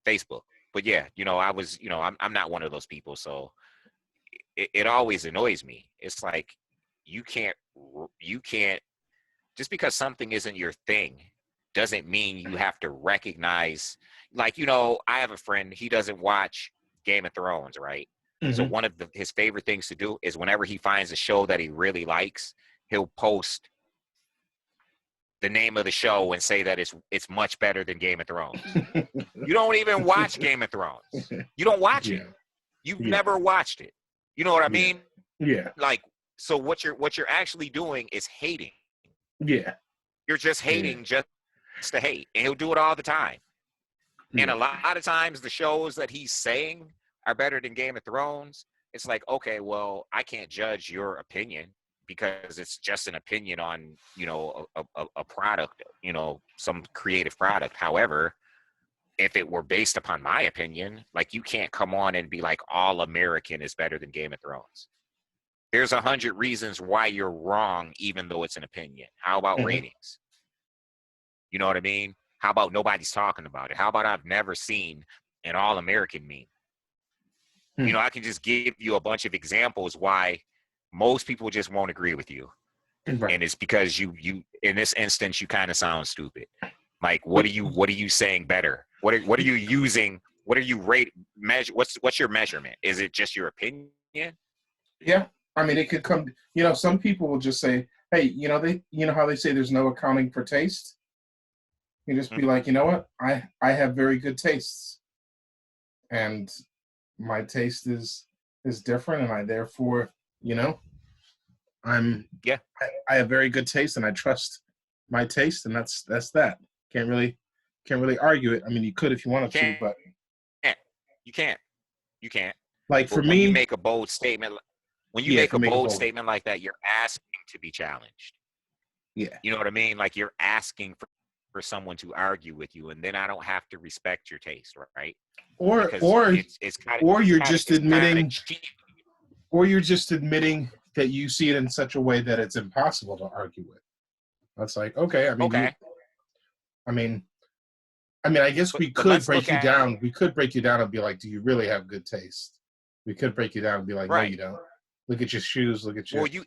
Facebook. But yeah, I was, I'm not one of those people. So it always annoys me. It's like you can't you can't just because something isn't your thing doesn't mean you have to recognize, like, I have a friend, he doesn't watch Game of Thrones, right? So Hmm. one of his favorite things to do is whenever he finds a show that he really likes, he'll post the name of the show and say that it's much better than Game of Thrones. You don't even watch Game of Thrones. You don't watch it. Yeah, You've yeah, never watched it. You know what I yeah, mean? yeah, Like, so what you're actually doing is hating. yeah, You're just yeah, hating just to hate, and he'll do it all the time. And a yeah. lot of times, the shows that he's saying are better than Game of Thrones. It's like, okay, well, I can't judge your opinion because it's just an opinion on a product, some creative product. However, if it were based upon my opinion, like you can't come on and be like All American is better than Game of Thrones. There's 100 reasons why you're wrong, even though it's an opinion. How about Hmm. ratings? You know what I mean? How about nobody's talking about it? How about I've never seen an All American meme? Hmm. I can just give you a bunch of examples why most people just won't agree with you. Right. And it's because you in this instance you kind of sound stupid. Like But what are you saying better? What are you using? What are you measure? What's your measurement? Is it just your opinion? yeah, I mean, it could come. Some people will just say, "Hey, how they say there's no accounting for taste." You just be like, you know what? I have very good tastes, and my taste is different, and I therefore, you know, I'm Yeah. I have very good taste, and I trust my taste, and that's that. Can't really can't really argue it. I mean, you could if you You wanted to, can't. but You can't. You can't. like for But when you me, make a bold statement, yeah, if you make a bold, like that, you're asking to be challenged. yeah, You know what I mean? Like you're asking for someone to argue with you, and then I don't have to respect your taste, right? or Because or it's kind of or you're kind of just it's kind of admitting, cheap. or you're just admitting that you see it in such a way that it's impossible to argue with. That's like, okay, I mean, Okay, I mean, I guess but let's look at We could break you down and be like, do you really have good taste? We could break you down and be like, no, right. you don't. Look at your shoes. Look at Well, your,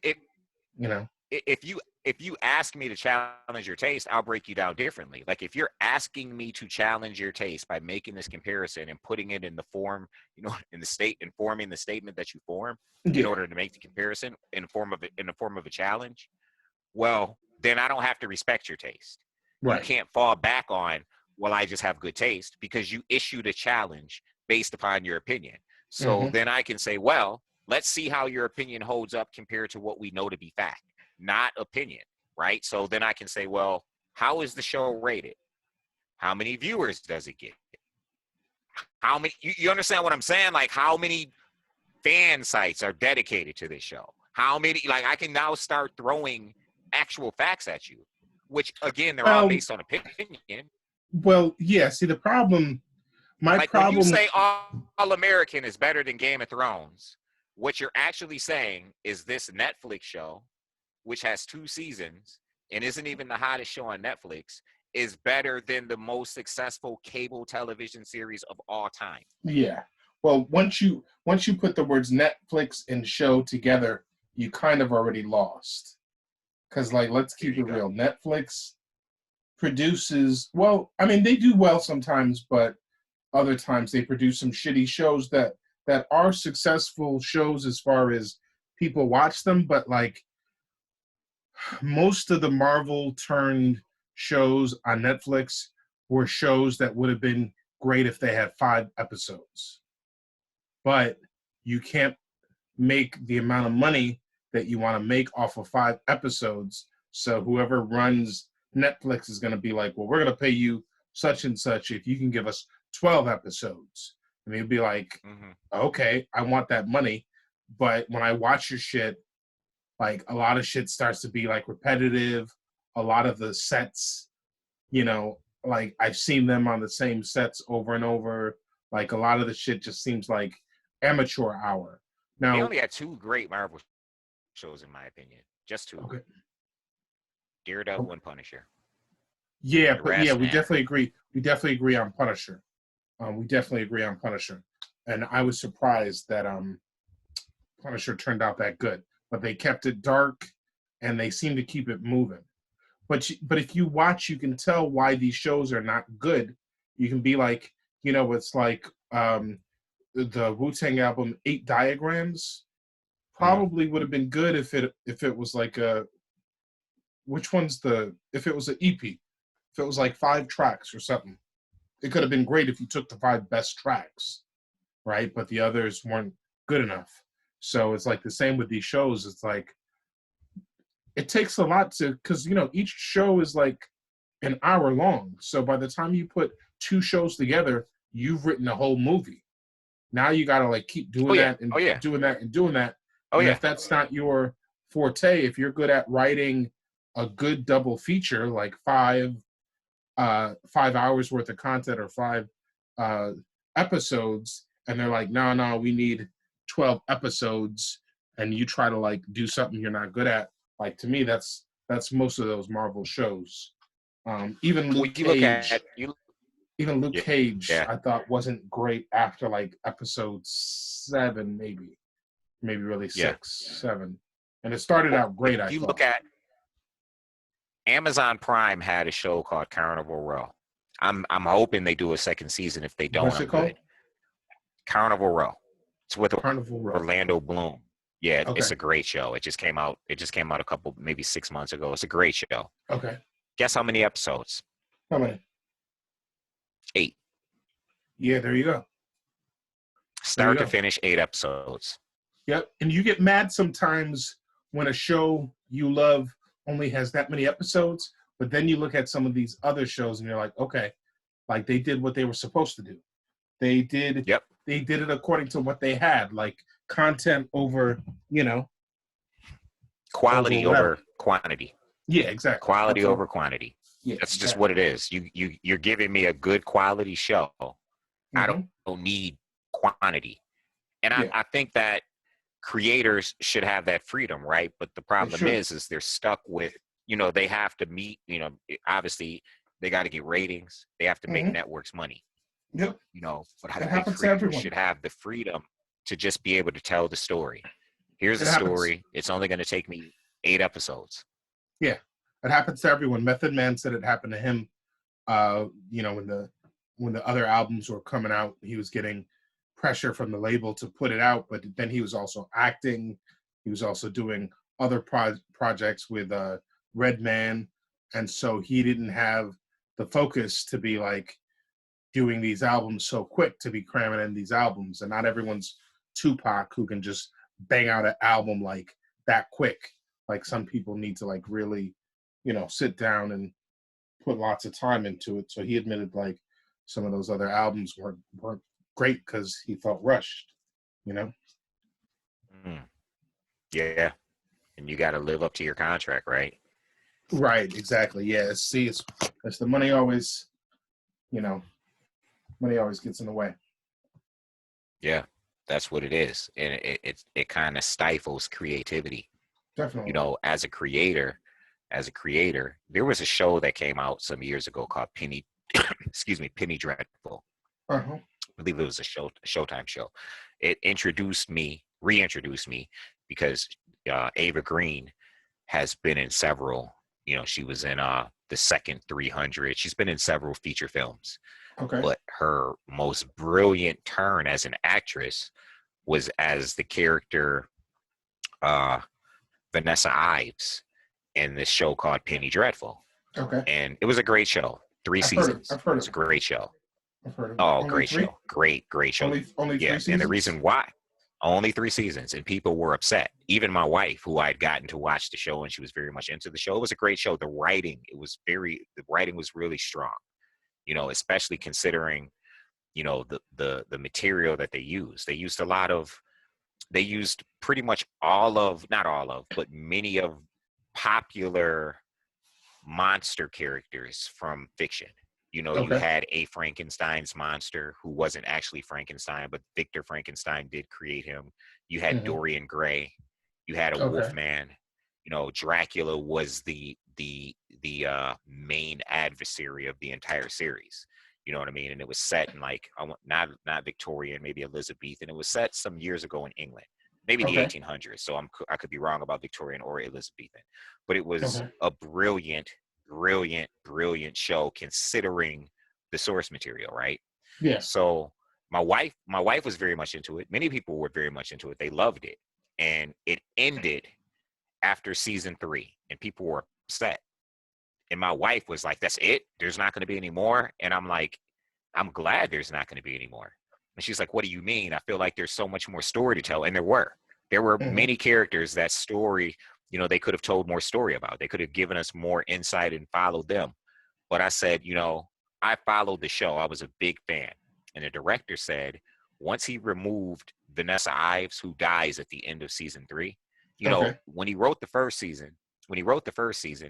you know. if you ask me to challenge your taste, I'll break you down differently. Like if you're asking me to challenge your taste by making this comparison and putting it in the form, informing the statement that you form in Yeah, order to make the comparison in the form of a challenge, well, then I don't have to respect your taste. You right. can't fall back on, well, I just have good taste because you issued a challenge based upon your opinion. So Hmm. then I can say, well, let's see how your opinion holds up compared to what we know to be fact, not opinion, right? So then I can say, well, how is the show rated? How many viewers does it get? How many, you understand what I'm saying? Like, how many fan sites are dedicated to this show? How many, like, I can now start throwing actual facts at you, which again, they're all based on opinion. Well, yeah, see, my Like when you problem, say All American is better than Game of Thrones, what you're actually saying is this Netflix show, which has 2 seasons and isn't even the hottest show on Netflix, is better than the most successful cable television series of all time. yeah. Well, once you put the words Netflix and show together, you kind of already lost. Because, like, let's keep it real. Netflix produces, well, I mean, they do well sometimes, but other times they produce some shitty shows that are successful shows as far as people watch them, but like most of the Marvel turned shows on Netflix were shows that would have been great if they had 5 episodes. But you can't make the amount of money that you want to make off of 5 episodes. So whoever runs Netflix is going to be like, well, we're going to pay you such and such if you can give us 12 episodes. And they'd be like, okay, I want that money. But when I watch your shit, like a lot of shit starts to be like repetitive. A lot of the sets, you know, like I've seen them on the same sets over and over. Like a lot of the shit just seems like amateur hour. Now, they only had 2 great Marvel shows, in my opinion. Just 2. Okay. Daredevil and Punisher. Yeah, but yeah, we definitely agree. We definitely agree on Punisher. We definitely agree on Punisher. And I was surprised that Punisher turned out that good. But they kept it dark, and they seem to keep it moving. But if you watch, you can tell why these shows are not good. You can be like, you know, it's like the Wu-Tang album 8 Diagrams probably would have been good if it was like a, which one's the, if it was an EP, if it was like 5 tracks or something. It could have been great if you took the 5 best tracks, right? But the others weren't good enough. So it's like the same with these shows. It's like, it takes a lot to, because, you know, each show is like an hour long. So by the time you put 2 shows together, you've written a whole movie. Now you got to like keep doing that and doing that and doing that. And if that's not your forte, if you're good at writing a good double feature, like 5 hours worth of content or 5 episodes, and they're like, no, we need 12 episodes, and you try to like do something you're not good at. Like, to me, that's most of those Marvel shows. Even Luke Cage, I thought wasn't great after like episode 7, maybe really 6, 7, and it started out great. If you look at Amazon Prime, had a show called Carnival Row. I'm hoping they do a second season. If they don't, What's it called? Carnival Row. It's with Carnival Row. Orlando Bloom. Yeah, it's a great show. It just came out a couple, maybe 6 months ago. It's a great show. Okay. Guess how many episodes? How many? 8. Yeah, there you go. Start to finish, 8 episodes. Yep. And you get mad sometimes when a show you love only has that many episodes, but then you look at some of these other shows and you're like, okay, like they did what they were supposed to do. They did it according to what they had, like content over, you know, quality over quantity. Yeah, exactly. Quality over quantity. Yeah, that's just what it is. You're giving me a good quality show. I don't need quantity. And I think that creators should have that freedom, right? But the problem is they're stuck with, you know, they have to meet, you know, obviously they got to get ratings. They have to make networks money. Yep. You know, but I think creators should have the freedom to just be able to tell the story. Here's a story. It's only going to take me 8 episodes. Yeah, it happens to everyone. Method Man said it happened to him. You know, when the other albums were coming out, he was getting pressure from the label to put it out, but then he was also acting. He was also doing other projects with Redman, and so he didn't have the focus to be like doing these albums so quick, to be cramming in these albums. And not everyone's Tupac who can just bang out an album like that quick. Like some people need to like really, sit down and put lots of time into it. So he admitted like some of those other albums weren't great because he felt rushed. You know. Mm. Yeah, and you got to live up to your contract, right? Right. Exactly. Yeah. See, it's the money always. Money always gets in the way. Yeah, that's what it is, and it kind of stifles creativity. Definitely. As a creator, there was a show that came out some years ago called Penny, excuse me, Penny Dreadful. Uh-huh. I believe it was a Showtime show. It reintroduced me, because Ava Green has been in several. She was in the second 300. She's been in several feature films. Okay. But her most brilliant turn as an actress was as the character Vanessa Ives in this show called Penny Dreadful. Okay. And it was a great show. 3 seasons. I've heard It was a great show. I've heard of it. Oh, Only great three? show. Great show. Only Yeah, 3 seasons? and the reason why, only 3 seasons, and people were upset. Even my wife, who I'd gotten to watch the show and she was very much into the show, it was a great show. The writing was really strong, especially considering, the material that they used. They used pretty much not all of, but many of popular monster characters from fiction. You Okay. had a Frankenstein's monster who wasn't actually Frankenstein, but Victor Frankenstein did create him. You had Dorian Gray. You had a Wolfman. Dracula was the main adversary of the entire series. You know what I mean? And it was set in like not Victorian, maybe Elizabethan. It was set some years ago in England, maybe the 1800s. So I could be wrong about Victorian or Elizabethan, but it was a brilliant show considering the source material, right? Yeah. So my wife was very much into it. Many people were very much into it. They loved it, and it ended after season 3, and people were upset. And my wife was like, "That's it? There's not going to be any more?" And I'm like, "I'm glad there's not going to be any more." And she's like, "What do you mean? I feel like there's so much more story to tell." And there were many characters that story, they could have told more story about. They could have given us more insight and followed them. But I said, I followed the show. I was a big fan. And the director said, once he removed Vanessa Ives, who dies at the end of season 3, when he wrote the first season,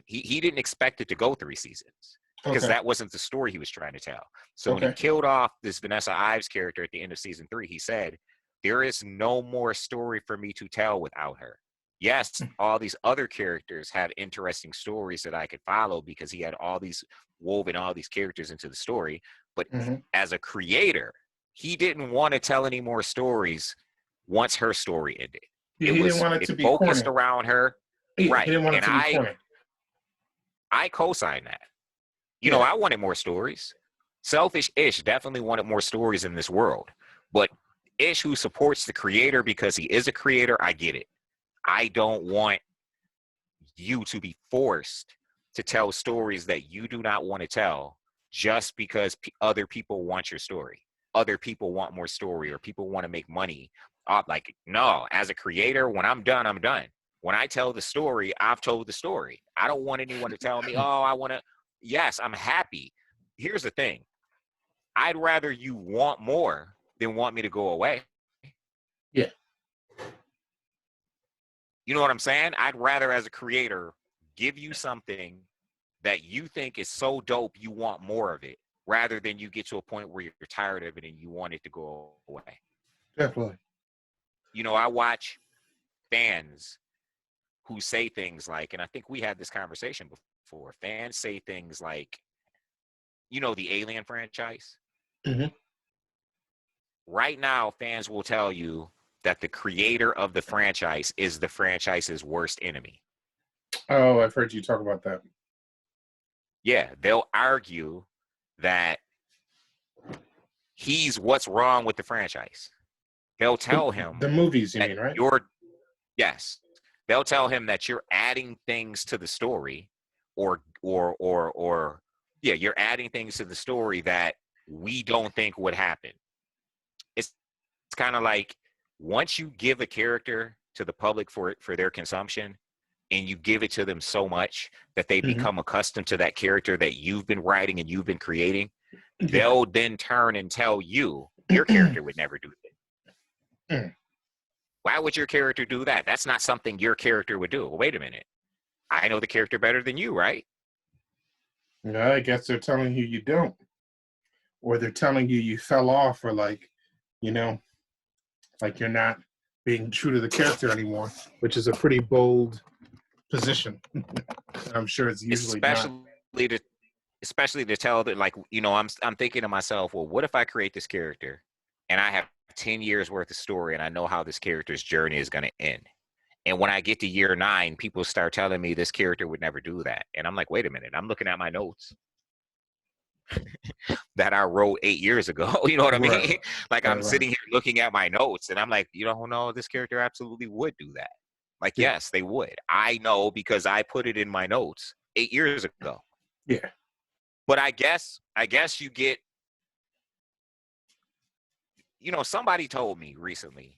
he didn't expect it to go 3 seasons, because that wasn't the story he was trying to tell. So when he killed off this Vanessa Ives character at the end of season 3, he said, there is no more story for me to tell without her. Yes, all these other characters have interesting stories that I could follow, because he had woven all these characters into the story. But as a creator, he didn't want to tell any more stories once her story ended. Yeah, he didn't want it to be focused corny. around her. Yeah, right. He didn't want and it to be corny. I co-sign that. I wanted more stories. Selfish Ish definitely wanted more stories in this world. But Ish, who supports the creator because he is a creator, I get it. I don't want you to be forced to tell stories that you do not want to tell just because other people want your story. Other people want more story, or people want to make money. No, as a creator, when I'm done, I'm done. When I tell the story, I've told the story. I don't want anyone to tell me, I want to. Yes, I'm happy. Here's the thing. I'd rather you want more than want me to go away. Yeah. You know what I'm saying? I'd rather, as a creator, give you something that you think is so dope you want more of it, rather than you get to a point where you're tired of it and you want it to go away. Definitely. I watch fans who say things like, and I think we had this conversation before, fans say things like, the Alien franchise? Right now, fans will tell you that the creator of the franchise is the franchise's worst enemy. Oh, I've heard you talk about that. Yeah, they'll argue that he's what's wrong with the franchise. They'll tell him the movies, you mean, right? Yes. They'll tell him that you're adding things to the story, or you're adding things to the story that we don't think would happen. It's kind of like, once you give a character to the public for their consumption, and you give it to them so much that they Mm-hmm. become accustomed to that character that you've been writing and you've been creating, Yeah. they'll then turn and tell you your character would never do that. Mm. Why would your character do that? That's not something your character would do. Well, wait a minute. I know the character better than you, right? No, I guess they're telling you you don't. Or they're telling you you fell off, or like, you know, like you're not being true to the character anymore, which is a pretty bold position. I'm sure it's usually especially to tell that, like, you know, I'm thinking to myself, well, what if I create this character and I have 10 years worth of story and I know how this character's journey is going to end. And when I get to year 9, people start telling me this character would never do that. And I'm like, wait a minute, I'm looking at my notes that I wrote 8 years ago. You know what I mean? Right. Like, Right, I'm sitting here looking at my notes and I'm like, you don't know, this character absolutely would do that. Like, Yeah. yes, they would. I know because I put it in my notes 8 years ago. Yeah. But I guess you get, you know, somebody told me recently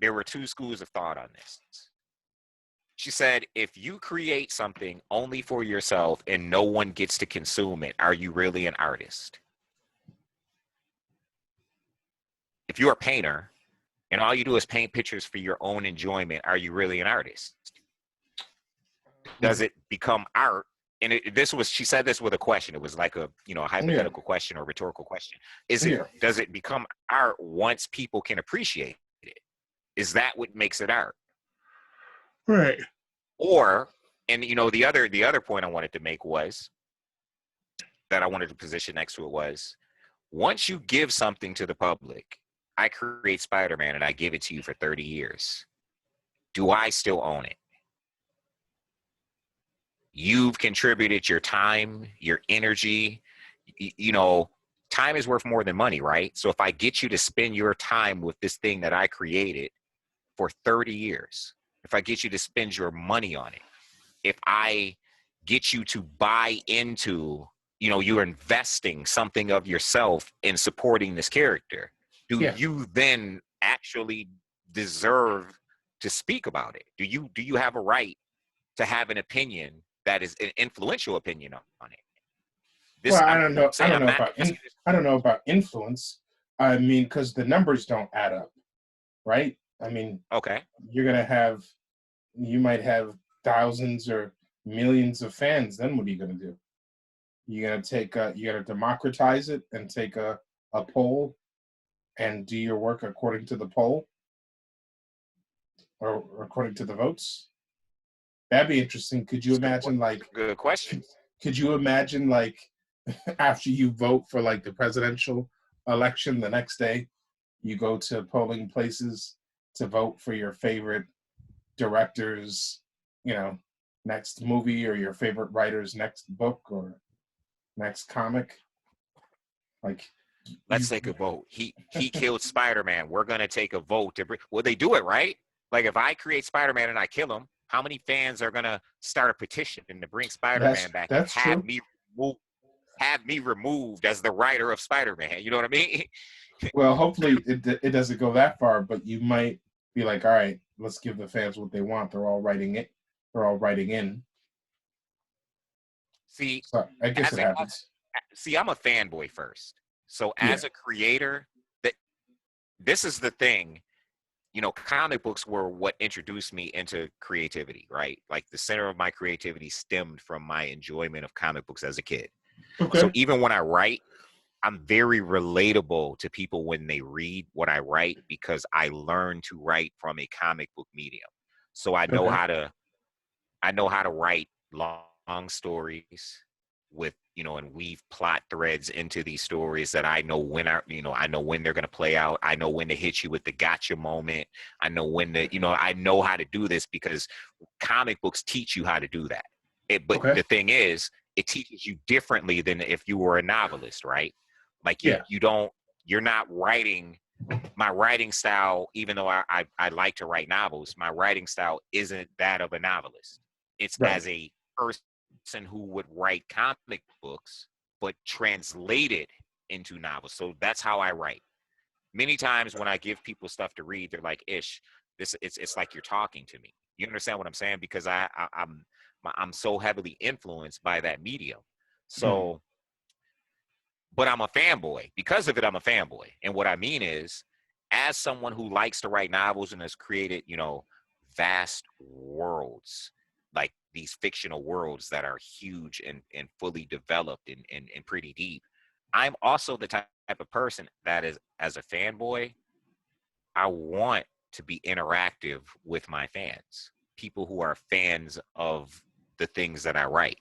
there were 2 schools of thought on this. She said, if you create something only for yourself and no one gets to consume it, are you really an artist? If you're a painter and all you do is paint pictures for your own enjoyment, are you really an artist? Does it become art? And she said this with a question. It was like a, you know, a hypothetical question or rhetorical question. Does it become art once people can appreciate it? Is that what makes it art? Right. Or, and you know, the other point I wanted to make was that I wanted to position next to it was, once you give something to the public, I create Spider-Man and I give it to you for 30 years. Do I still own it? You've contributed your time, your energy. You know, time is worth more than money, right? So if I get you to spend your time with this thing that I created for 30 years, if I get you to spend your money on it, if I get you to buy into, you know, you're investing something of yourself in supporting this character, do you then actually deserve to speak about it? Do you have a right to have an opinion that is an influential opinion on it? Well, I don't know. I don't know about influence. I mean, because the numbers don't add up, right? I mean, okay, you might have thousands or millions of fans. Then what are you going to do? You're going to you got to democratize it and take a poll and do your work according to the poll or according to the votes. That'd be interesting. Could you imagine, like, good question. Could you imagine, like, after you vote for like the presidential election, the next day you go to polling places to vote for your favorite director's, you know, next movie, or your favorite writer's next book or next comic? Like, let's take a vote. He killed Spider-Man. We're gonna take a vote to bring. Well, they do it right. Like, if I create Spider-Man and I kill him, how many fans are gonna start a petition to bring Spider-Man back and have me removed as the writer of Spider-Man? You know what I mean? Well, hopefully it doesn't go that far, but you might be like, all right, let's give the fans what they want. They're all writing it. They're all writing in. See, so I guess it happens. See, I'm a fanboy first. So as a creator, this is the thing. You know, comic books were what introduced me into creativity, right? Like, the center of my creativity stemmed from my enjoyment of comic books as a kid. Okay. So even when I write, I'm very relatable to people when they read what I write, because I learned to write from a comic book medium. So I know how to write long stories with, you know, and weave plot threads into these stories that I know when I know when they're going to play out. I know when to hit you with the gotcha moment. I know when to, you know, I know how to do this because comic books teach you how to do that. But the thing is, it teaches you differently than if you were a novelist, right? Like, you're not writing. My writing style, even though I like to write novels, my writing style isn't that of a novelist. It's as a person who would write comic books, but translate it into novels. So that's how I write. Many times when I give people stuff to read, they're like, Ish, It's like you're talking to me. You understand what I'm saying? Because I'm so heavily influenced by that medium. Mm. So, but I'm a fanboy. Because of it, I'm a fanboy. And what I mean is, as someone who likes to write novels and has created, vast worlds, like these fictional worlds that are huge and fully developed and pretty deep, I'm also the type of person that is, as a fanboy, I want to be interactive with my fans, people who are fans of the things that I write.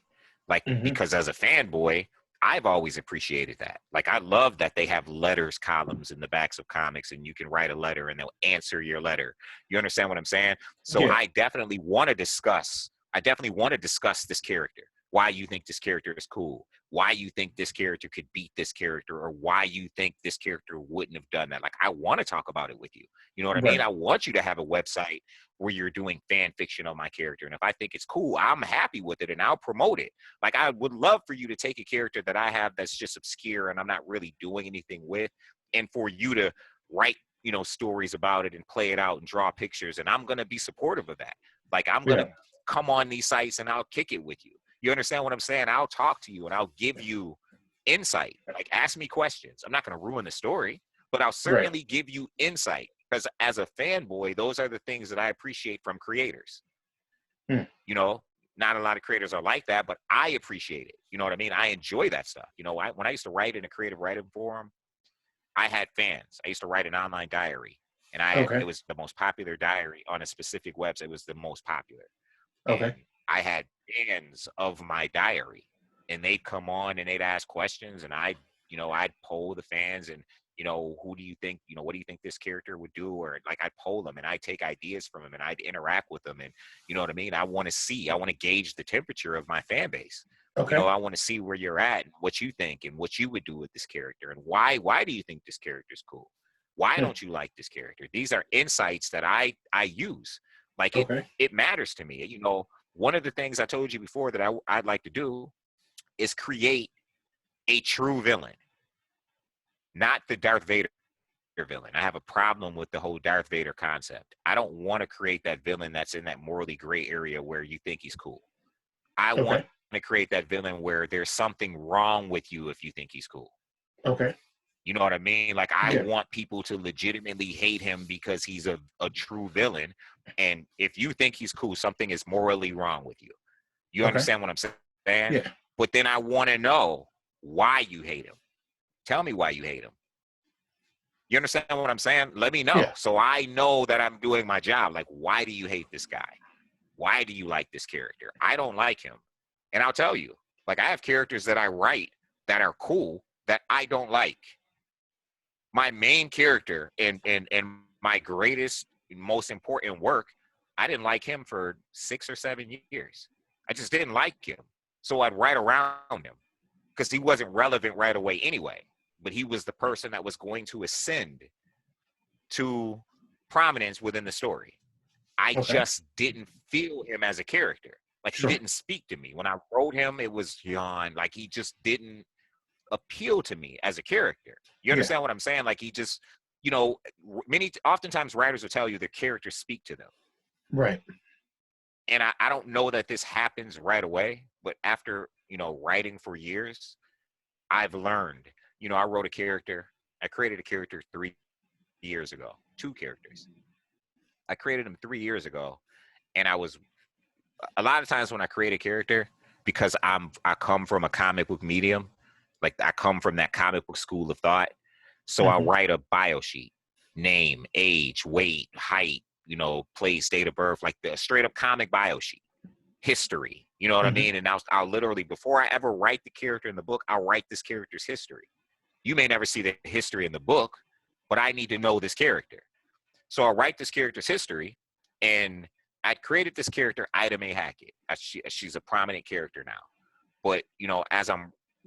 Like, Hmm. because as a fanboy, I've always appreciated that. Like, I love that they have letters columns in the backs of comics and you can write a letter and they'll answer your letter. You understand what I'm saying? So Yeah. I definitely want to discuss this character, why you think this character is cool, why you think this character could beat this character, or why you think this character wouldn't have done that. Like, I want to talk about it with you. You know what I mean? Right. I want you to have a website where you're doing fan fiction of my character. And if I think it's cool, I'm happy with it and I'll promote it. Like, I would love for you to take a character that I have that's just obscure and I'm not really doing anything with, and for you to write, stories about it and play it out and draw pictures. And I'm going to be supportive of that. Like, I'm going Yeah. to come on these sites and I'll kick it with you. You understand what I'm saying? I'll talk to you and I'll give you insight. Like, ask me questions. I'm not going to ruin the story, but I'll Right. certainly give you insight, because as a fanboy, those are the things that I appreciate from creators. Mm. You know, not a lot of creators are like that, but I appreciate it. You know what I mean? I enjoy that stuff. When I used to write in a creative writing forum, I had fans. I used to write an online diary, and it Okay. was the most popular diary on a specific website. It was the most popular. And Okay. I had fans of my diary, and they'd come on and they'd ask questions, and I'd poll the fans, and who do you think, what do you think this character would do? Or, like, I'd poll them and I'd take ideas from them and I'd interact with them. And you know what I mean? I want to gauge the temperature of my fan base. Okay. I want to see where you're at and what you think and what you would do with this character, and why do you think this character is cool? Why Mm. don't you like this character? These are insights that I use. Like, Okay. it matters to me. One of the things I told you before that I'd like to do is create a true villain, not the Darth Vader villain. I have a problem with the whole Darth Vader concept. I don't want to create that villain that's in that morally gray area where you think he's cool. I want Okay. to create that villain where there's something wrong with you if you think he's cool. Okay. You know what I mean? Like, I Yeah. want people to legitimately hate him because he's a true villain. And if you think he's cool, something is morally wrong with you. You Okay. understand what I'm saying? Yeah. But then I want to know why you hate him. Tell me why you hate him. You understand what I'm saying? Let me know. Yeah. So I know that I'm doing my job. Like, why do you hate this guy? Why do you like this character? I don't like him. And I'll tell you, like, I have characters that I write that are cool that I don't like. My main character and my greatest, most important work, I didn't like him for 6 or 7 years. I just didn't like him. So I'd write around him because he wasn't relevant right away anyway. But he was the person that was going to ascend to prominence within the story. I Okay. just didn't feel him as a character. Like, he Sure. didn't speak to me. When I wrote him, it was yawn. Like, he just didn't appeal to me as a character. You Yeah. understand what I'm saying? Like, he just, oftentimes writers will tell you their characters speak to them. Right. And I don't know that this happens right away, but after, writing for years, I've learned, I created a character 3 years ago, two characters. I created them 3 years ago. And a lot of times when I create a character, because I come from a comic book medium, like, I come from that comic book school of thought. So I'll Hmm. write a bio sheet, name, age, weight, height, place, date of birth, like the straight up comic bio sheet, history. You know what I Hmm. mean? And I'll literally, before I ever write the character in the book, I'll write this character's history. You may never see the history in the book, but I need to know this character. So I'll write this character's history, and I created this character, Ida Mae Hackett. She's a prominent character now. But,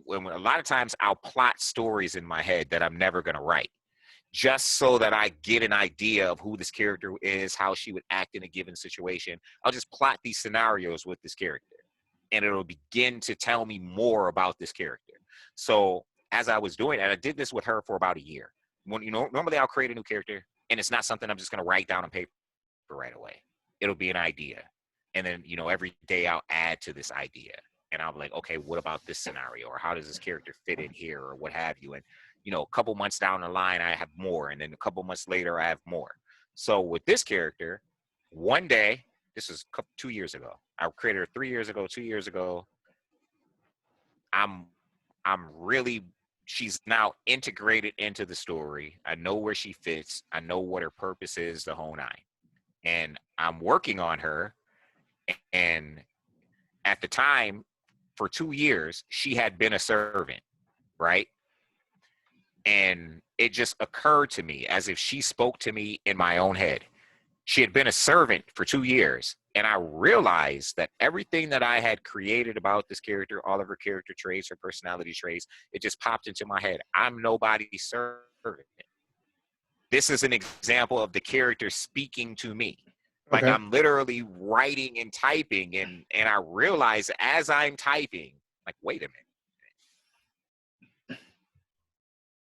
when a lot of times I'll plot stories in my head that I'm never going to write, just so that I get an idea of who this character is, how she would act in a given situation. I'll just plot these scenarios with this character, and it'll begin to tell me more about this character. So as I was doing, and I did this with her for about a year. When, normally I'll create a new character, and it's not something I'm just going to write down on paper. right away. It'll be an idea. And then, you know, every day I'll add to this idea. And I'll be like, okay, what about this scenario? Or how does this character fit in here? Or what have you? And, you know, a couple months down the line, I have more. And then a couple months later, I have more. So with this character, one day, this was 2 years ago. I created her 3 years ago, 2 years ago. I'm really, she's now integrated into the story. I know where she fits. I know what her purpose is, the whole nine. And I'm working on her. And at the time, for 2 years, she had been a servant, right? And it just occurred to me as if she spoke to me in my own head. She had been a servant for 2 years. And I realized that everything that I had created about this character, all of her character traits, her personality traits, it just popped into my head. I'm nobody's servant. This is an example of the character speaking to me. Like Okay. I'm literally writing and typing, and I realize as I'm typing, like, wait a minute.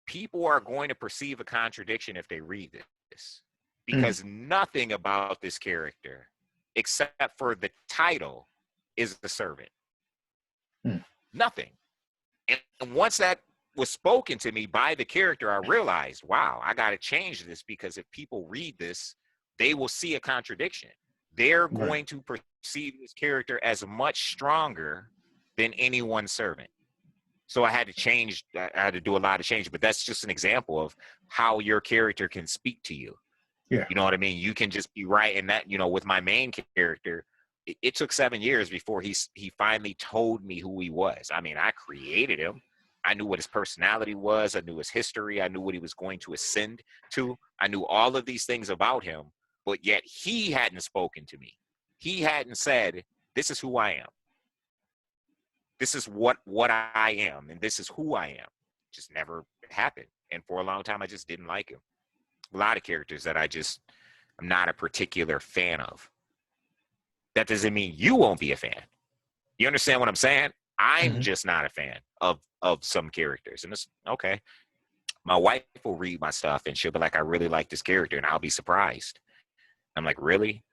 People are going to perceive a contradiction if they read this, because nothing about this character, except for the title, is the servant. Nothing. And once that was spoken to me by the character, I realized, wow, I got to change this, because if people read this, they will see a contradiction. They're going to perceive this character as much stronger than anyone's servant. So I had to change. I had to do a lot of change, but that's just an example of how your character can speak to you. Yeah. You know what I mean? You can just be right. And that, you know, with my main character, it took 7 years before he finally told me who he was. I mean, I created him. I knew what his personality was. I knew his history. I knew what he was going to ascend to. I knew all of these things about him, but yet he hadn't spoken to me. He hadn't said, this is who I am. This is what I am, and this is who I am. Just never happened. And for a long time, I just didn't like him. A lot of characters that I'm not a particular fan of. That doesn't mean you won't be a fan. You understand what I'm saying? I'm just not a fan of some characters. And it's okay. My wife will read my stuff and she'll be like, I really like this character, and I'll be surprised. I'm like, really?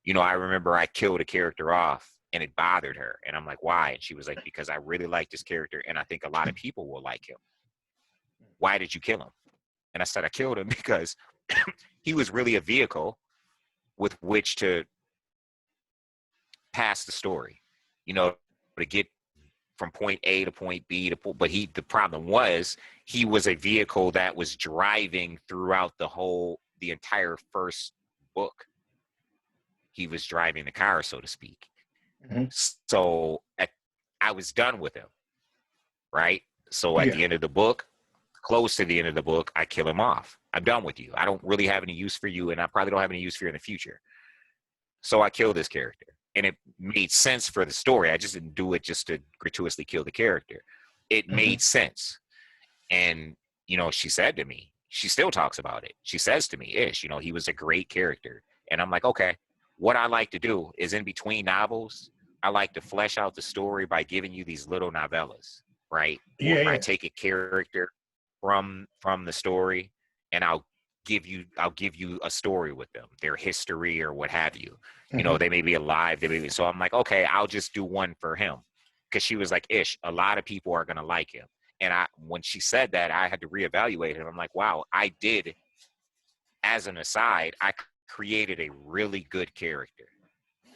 You know, I remember I killed a character off and it bothered her. And I'm like, why? And she was like, because I really like this character and I think a lot of people will like him. Why did you kill him? And I said, I killed him because he was really a vehicle with which to pass the story, you know, to get from point A to point B but the problem was he was a vehicle that was driving throughout the entire first book. He was driving the car, so to speak. So I was done with him, right? So at the end of the book, close to the end of the book, I kill him off. I'm done with you. I don't really have any use for you, and I probably don't have any use for you in the future. So I kill this character. And it made sense for the story. I just didn't do it just to gratuitously kill the character. It made sense. And, you know, she said to me, she still talks about it. She says to me, Ish, you know, he was a great character. And I'm like, okay, what I like to do is in between novels, I like to flesh out the story by giving you these little novellas, right? Where I take a character from the story and I'll give you a story with them, their history or what have you. You know, they may be alive, so I'm like, okay, I'll just do one for him. Because she was like, Ish, a lot of people are gonna like him. And when she said that, I had to reevaluate him. I'm like, wow, I did, as an aside, I created a really good character.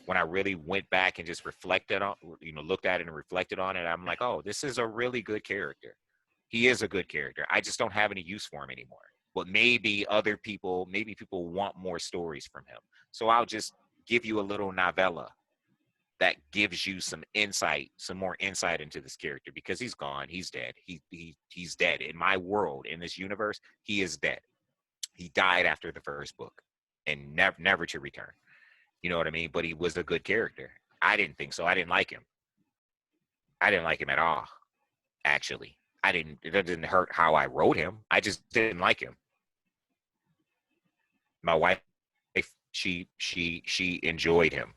When I really went back and just reflected on, you know, looked at it and reflected on it, I'm like, oh, this is a really good character. He is a good character. I just don't have any use for him anymore. But maybe people want more stories from him. So I'll just give you a little novella that gives you some more insight into this character, because he's gone. He's dead. He's dead. In my world, in this universe, he is dead. He died after the first book and never to return. You know what I mean? But he was a good character. I didn't think so. I didn't like him. I didn't like him at all, actually. It didn't hurt how I wrote him. I just didn't like him. My wife, she enjoyed him.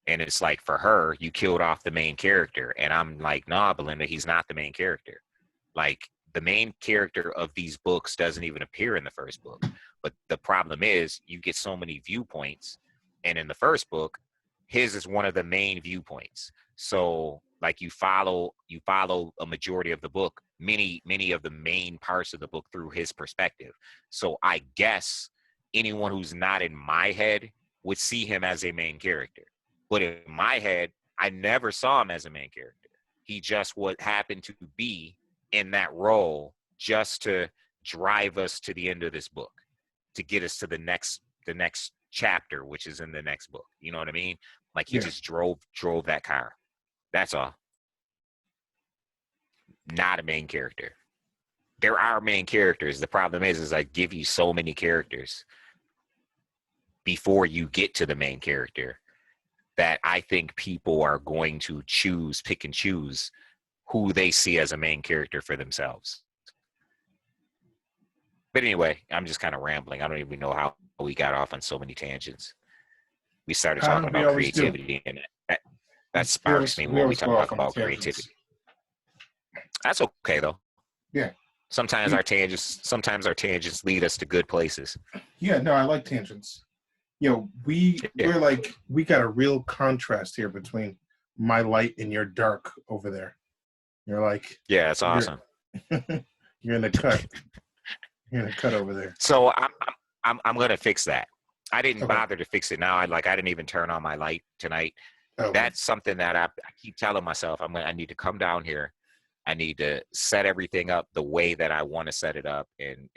And it's like, for her, you killed off the main character. And I'm like, nah, Belinda, he's not the main character. Like, the main character of these books doesn't even appear in the first book. But the problem is you get so many viewpoints, and in the first book, his is one of the main viewpoints. So like you follow a majority of the book, many of the main parts of the book through his perspective. So I guess anyone who's not in my head would see him as a main character. But in my head, I never saw him as a main character. He just what happened to be in that role just to drive us to the end of this book, to get us to the next chapter, which is in the next book. You know what I mean? Like he just drove that car. That's all. Not a main character. There are main characters. The problem is I give you so many characters before you get to the main character that I think people are going to pick and choose who they see as a main character for themselves. But anyway, I'm just kind of rambling. I don't even know how we got off on so many tangents. We started talking about creativity, and that sparks me when we talk about creativity. That's okay though. Yeah. Sometimes our tangents lead us to good places. Yeah, no, I like tangents. We're like, we got a real contrast here between my light and your dark over there. You're like, yeah, that's awesome. You're in the cut. You're in the cut over there. So I'm gonna fix that. I didn't bother to fix it now. I didn't even turn on my light tonight. Okay. That's something that I keep telling myself. I need to come down here. I need to set everything up the way that I want to set it up, and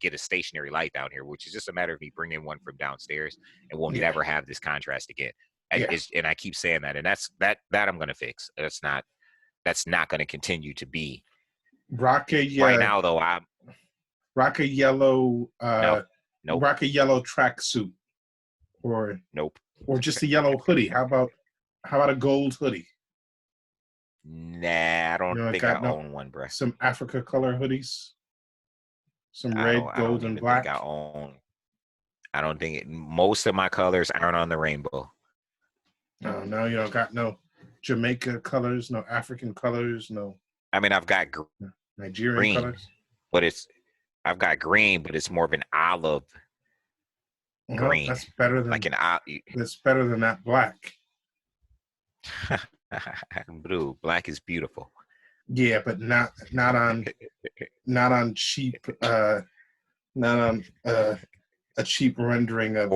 get a stationary light down here, which is just a matter of me bringing one from downstairs, and we'll never have this contrast again. And I keep saying that, and that's I'm going to fix. That's not going to continue to be. Rock right now, though. Rock a yellow. Nope. Rock a yellow tracksuit, or nope. Or just a yellow hoodie. How about a gold hoodie? Nah, I don't think I own one, bro. Some Africa color hoodies. Some red, gold, and black. I don't think it. Most of my colors aren't on the rainbow. No, you don't got no Jamaica colors, no African colors, no. I mean, I've got Nigerian green, colors, but I've got green, but it's more of an olive green. That's better than That's better than that black. Blue, black is beautiful. Yeah, but not on cheap not on a cheap rendering of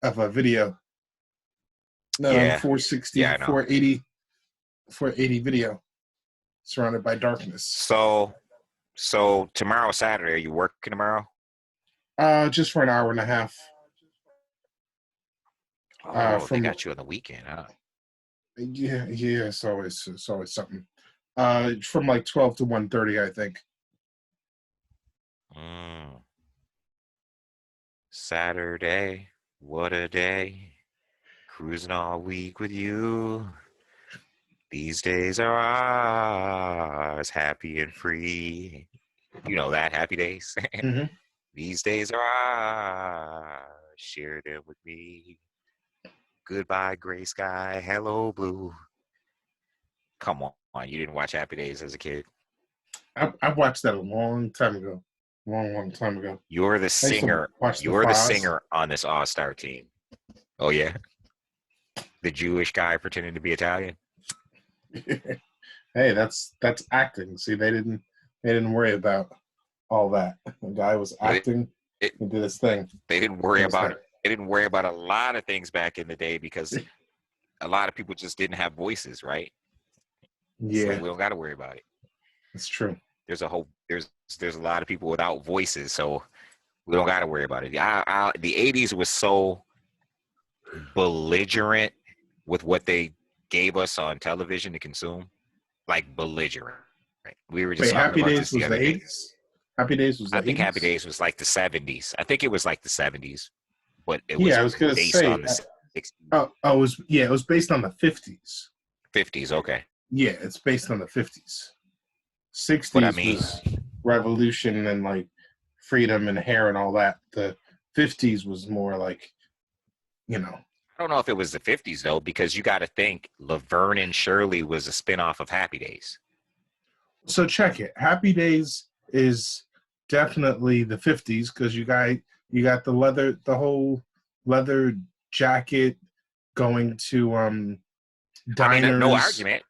a video. No, on 460, 480 video, surrounded by darkness. So tomorrow, Saturday, are you working tomorrow? Just for an hour and a half. They got you on the weekend, huh? Yeah, it's always something. From like 12 to 1:30, I think. Saturday, what a day. Cruising all week with you. These days are ours, happy and free. You know that, happy days. Mm-hmm. These days are ours, share them with me. Goodbye, gray sky, hello, blue. Come on, you didn't watch Happy Days as a kid? I watched that a long time ago. Long time ago. You're the singer. You're the singer on this all-star team. Oh yeah, the Jewish guy pretending to be Italian. Hey, that's acting. See, they didn't worry about all that. The guy was acting. He did his thing. They didn't worry about it. They didn't worry about a lot of things back in the day because a lot of people just didn't have voices, right? Yeah, so we don't got to worry about it. That's true. There's a lot of people without voices, so we don't got to worry about it. The 80s was so belligerent with what they gave us on television to consume, like belligerent. Right? We were just Happy Days was the 80s. Happy Days was the 80s? I think Happy Days was like the 70s. I think it was like the 70s, but it was based on the 60s. It was based on the 50s. 50s, okay. Yeah, it's based on the 50s. 60s was revolution and like freedom and hair and all that. The 50s was more like, I don't know if it was the 50s though, because you got to think Laverne and Shirley was a spinoff of Happy Days. So check it. Happy Days is definitely the 50s because you got the whole leather jacket going to I mean, no diners. argument.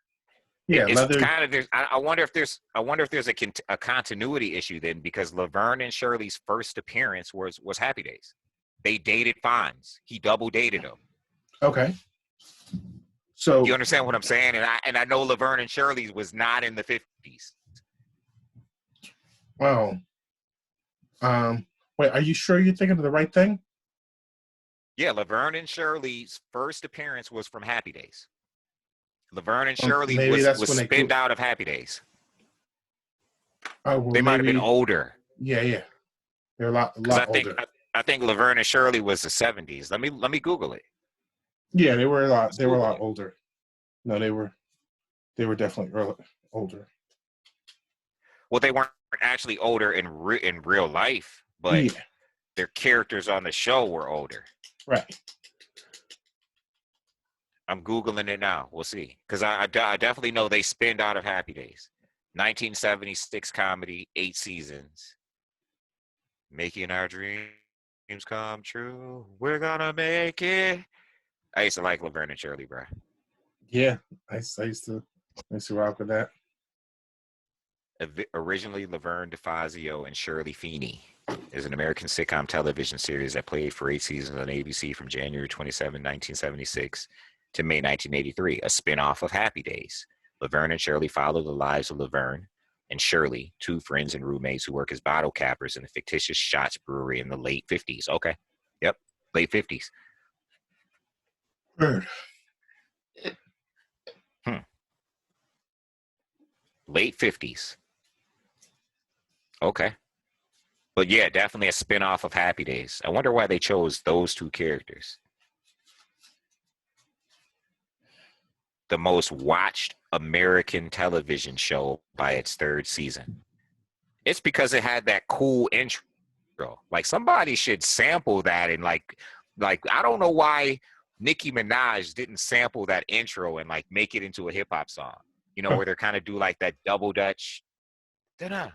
Yeah, It's leather. kind of there's. I wonder if there's a continuity issue then, because Laverne and Shirley's first appearance was Happy Days. They dated Fonz. He double dated them. Okay. You So, understand what I'm saying? And I know Laverne and Shirley's was not in the 50s. well, wait, are you sure you're thinking of the right thing? Yeah, Laverne and Shirley's first appearance was from Happy Days. Laverne and Shirley Maybe was that's when they spinned out of Happy Days. Oh well, They might have been maybe. older. Yeah. They're a Because lot older. I think Laverne and Shirley was the 70s. Let me Google it. Yeah, they were a lot. Let's They were a Google lot it. older. No, they were definitely older. Well, they weren't actually older in real life, but Yeah, their characters on the show were older. right. I'm Googling it now. We'll see. Because I definitely know they spinned out of Happy Days. 1976 comedy, 8 seasons. Making our dreams come true. We're gonna make it. I used to like Laverne and Shirley, bro. Yeah, I used to rock with that. Originally, Laverne DeFazio and Shirley Feeney is an American sitcom television series that played for 8 seasons on ABC from January 27, 1976 to May 1983, a spin-off of Happy Days. Laverne and Shirley follow the lives of Laverne and Shirley, two friends and roommates who work as bottle cappers in a fictitious shots brewery in the late 50s. Okay. Yep. Late 50s. Word. Late 50s. Okay. But yeah, definitely a spin-off of Happy Days. I wonder why they chose those two characters. The most watched American television show by its 3rd season. It's because it had that cool intro. Like somebody should sample that and like I don't know why Nicki Minaj didn't sample that intro and like make it into a hip hop song. You know, where they're kind of do like that double dutch. Da-da,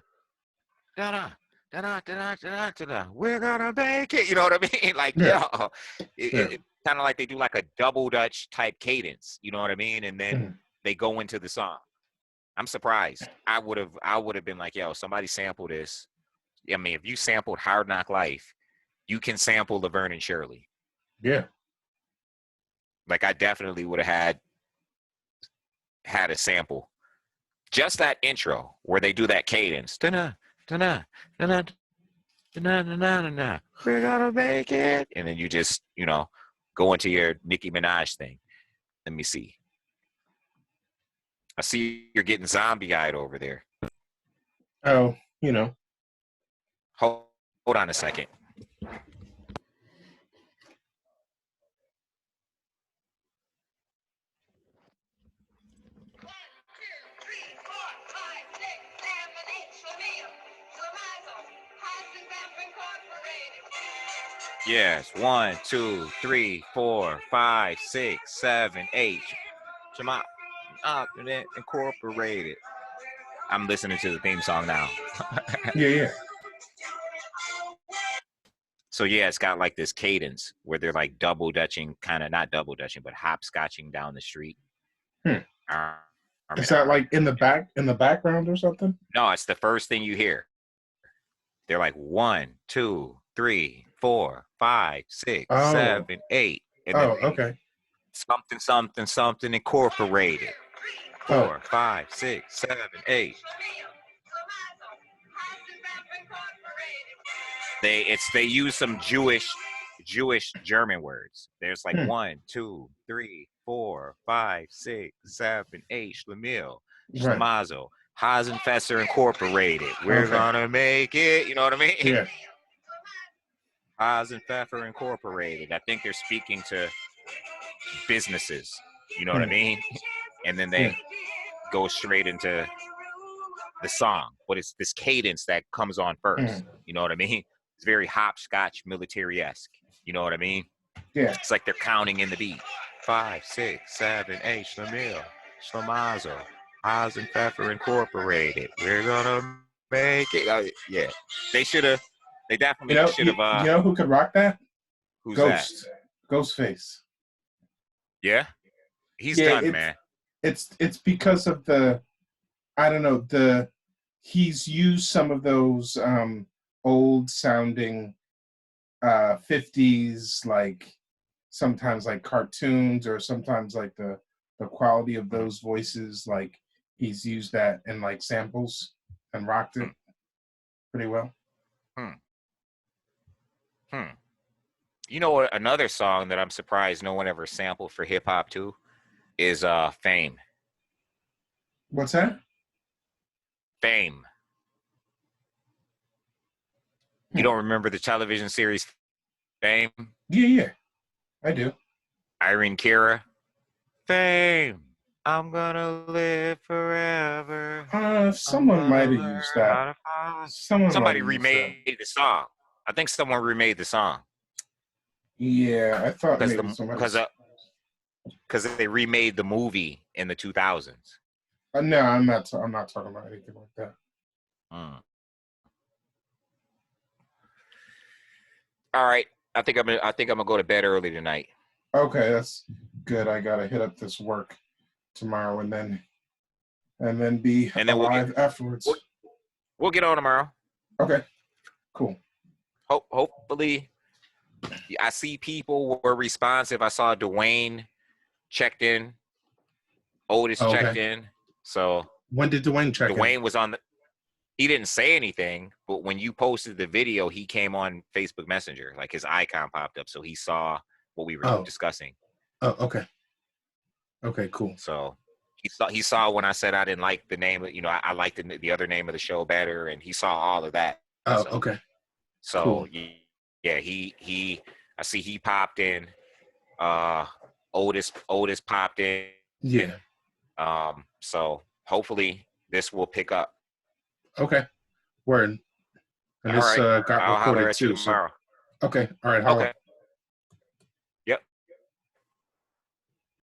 da-da, da-da, da-da, da-da, da-da. We're gonna make it. You know what I mean? Like, Yeah, yo, yeah. it kind of like they do like a double dutch type cadence. You know what I mean? And then they go into the song. I'm surprised. I would have been like, yo, somebody sample this. I mean, if you sampled Hard Knock Life, you can sample Laverne and Shirley. Yeah. Like I definitely would have had a sample. Just that intro where they do that cadence. Da-na, da-na, da-na, da-na, da-na, da-na. We're gonna make it. And then you just, go into your Nicki Minaj thing. Let me see. I see you're getting zombie-eyed over there. Oh, Hold on a second. Yes, 1, 2, 3, 4, 5, 6, 7, 8. Shema Incorporated. I'm listening to the theme song now. yeah. So yeah, it's got like this cadence where they're like double dutching, kind of not double dutching, but hopscotching down the street. Is that like in the background or something? No, it's the first thing you hear. They're like 1, 2, 3, 4, 5, 6, 7, 8. And then okay. Something incorporated. 4, 5, 6, 7, 8. They use some Jewish German words. There's like 1, 2, 3, 4, 5, 6, 7, 8. Schlemiel, Schlemazel, Hasenfesser Incorporated. We're gonna make it. You know what I mean? Yeah. Hasenpfeffer Incorporated. I think they're speaking to businesses. You know what I mean? And then they go straight into the song, but it's this cadence that comes on first. You know what I mean? It's very hopscotch military-esque. You know what I mean? Yeah. It's like they're counting in the beat. 5, 6, 7, 8. Schlemiel, Schlemazel, Oz and Pfeffer Incorporated. We're gonna make it. Yeah, they should have. They definitely should have. You know who could rock that? Who's Ghost. that? Ghostface. Yeah, he's done, man. It's because of I don't know, he's used some of those old sounding 50s, like sometimes like cartoons, or sometimes like the quality of those voices, like he's used that in like samples and rocked it pretty well. You know what? Another song that I'm surprised no one ever sampled for hip hop too is Fame. What's that? Fame. You don't remember the television series Fame? Yeah, I do. Irene Cara. Fame. I'm gonna live forever. Someone might have used that. Somebody remade the song. I think someone remade the song. Yeah, I thought maybe somebody. Because they remade the movie in the 2000s. No, I'm not talking about anything like that. All right, I think I'm gonna go to bed early tonight. Okay, that's good. I gotta hit up this work tomorrow and then be alive afterwards. We'll get on tomorrow. Okay, cool. Hopefully, I see people were responsive. I saw Dwayne checked in. Otis checked in. So when did Dwayne check in? Dwayne was on the. He didn't say anything, but when you posted the video, he came on Facebook Messenger. Like his icon popped up, so he saw what we were discussing. Oh, okay. Okay, cool. So he saw when I said I didn't like the name. I liked the other name of the show better, and he saw all of that. Oh, okay. So cool. Yeah, I see he popped in. Otis popped in. Yeah. So hopefully this will pick up. Okay. Word. And this got recorded too. So. Okay. All right. Holla. Okay.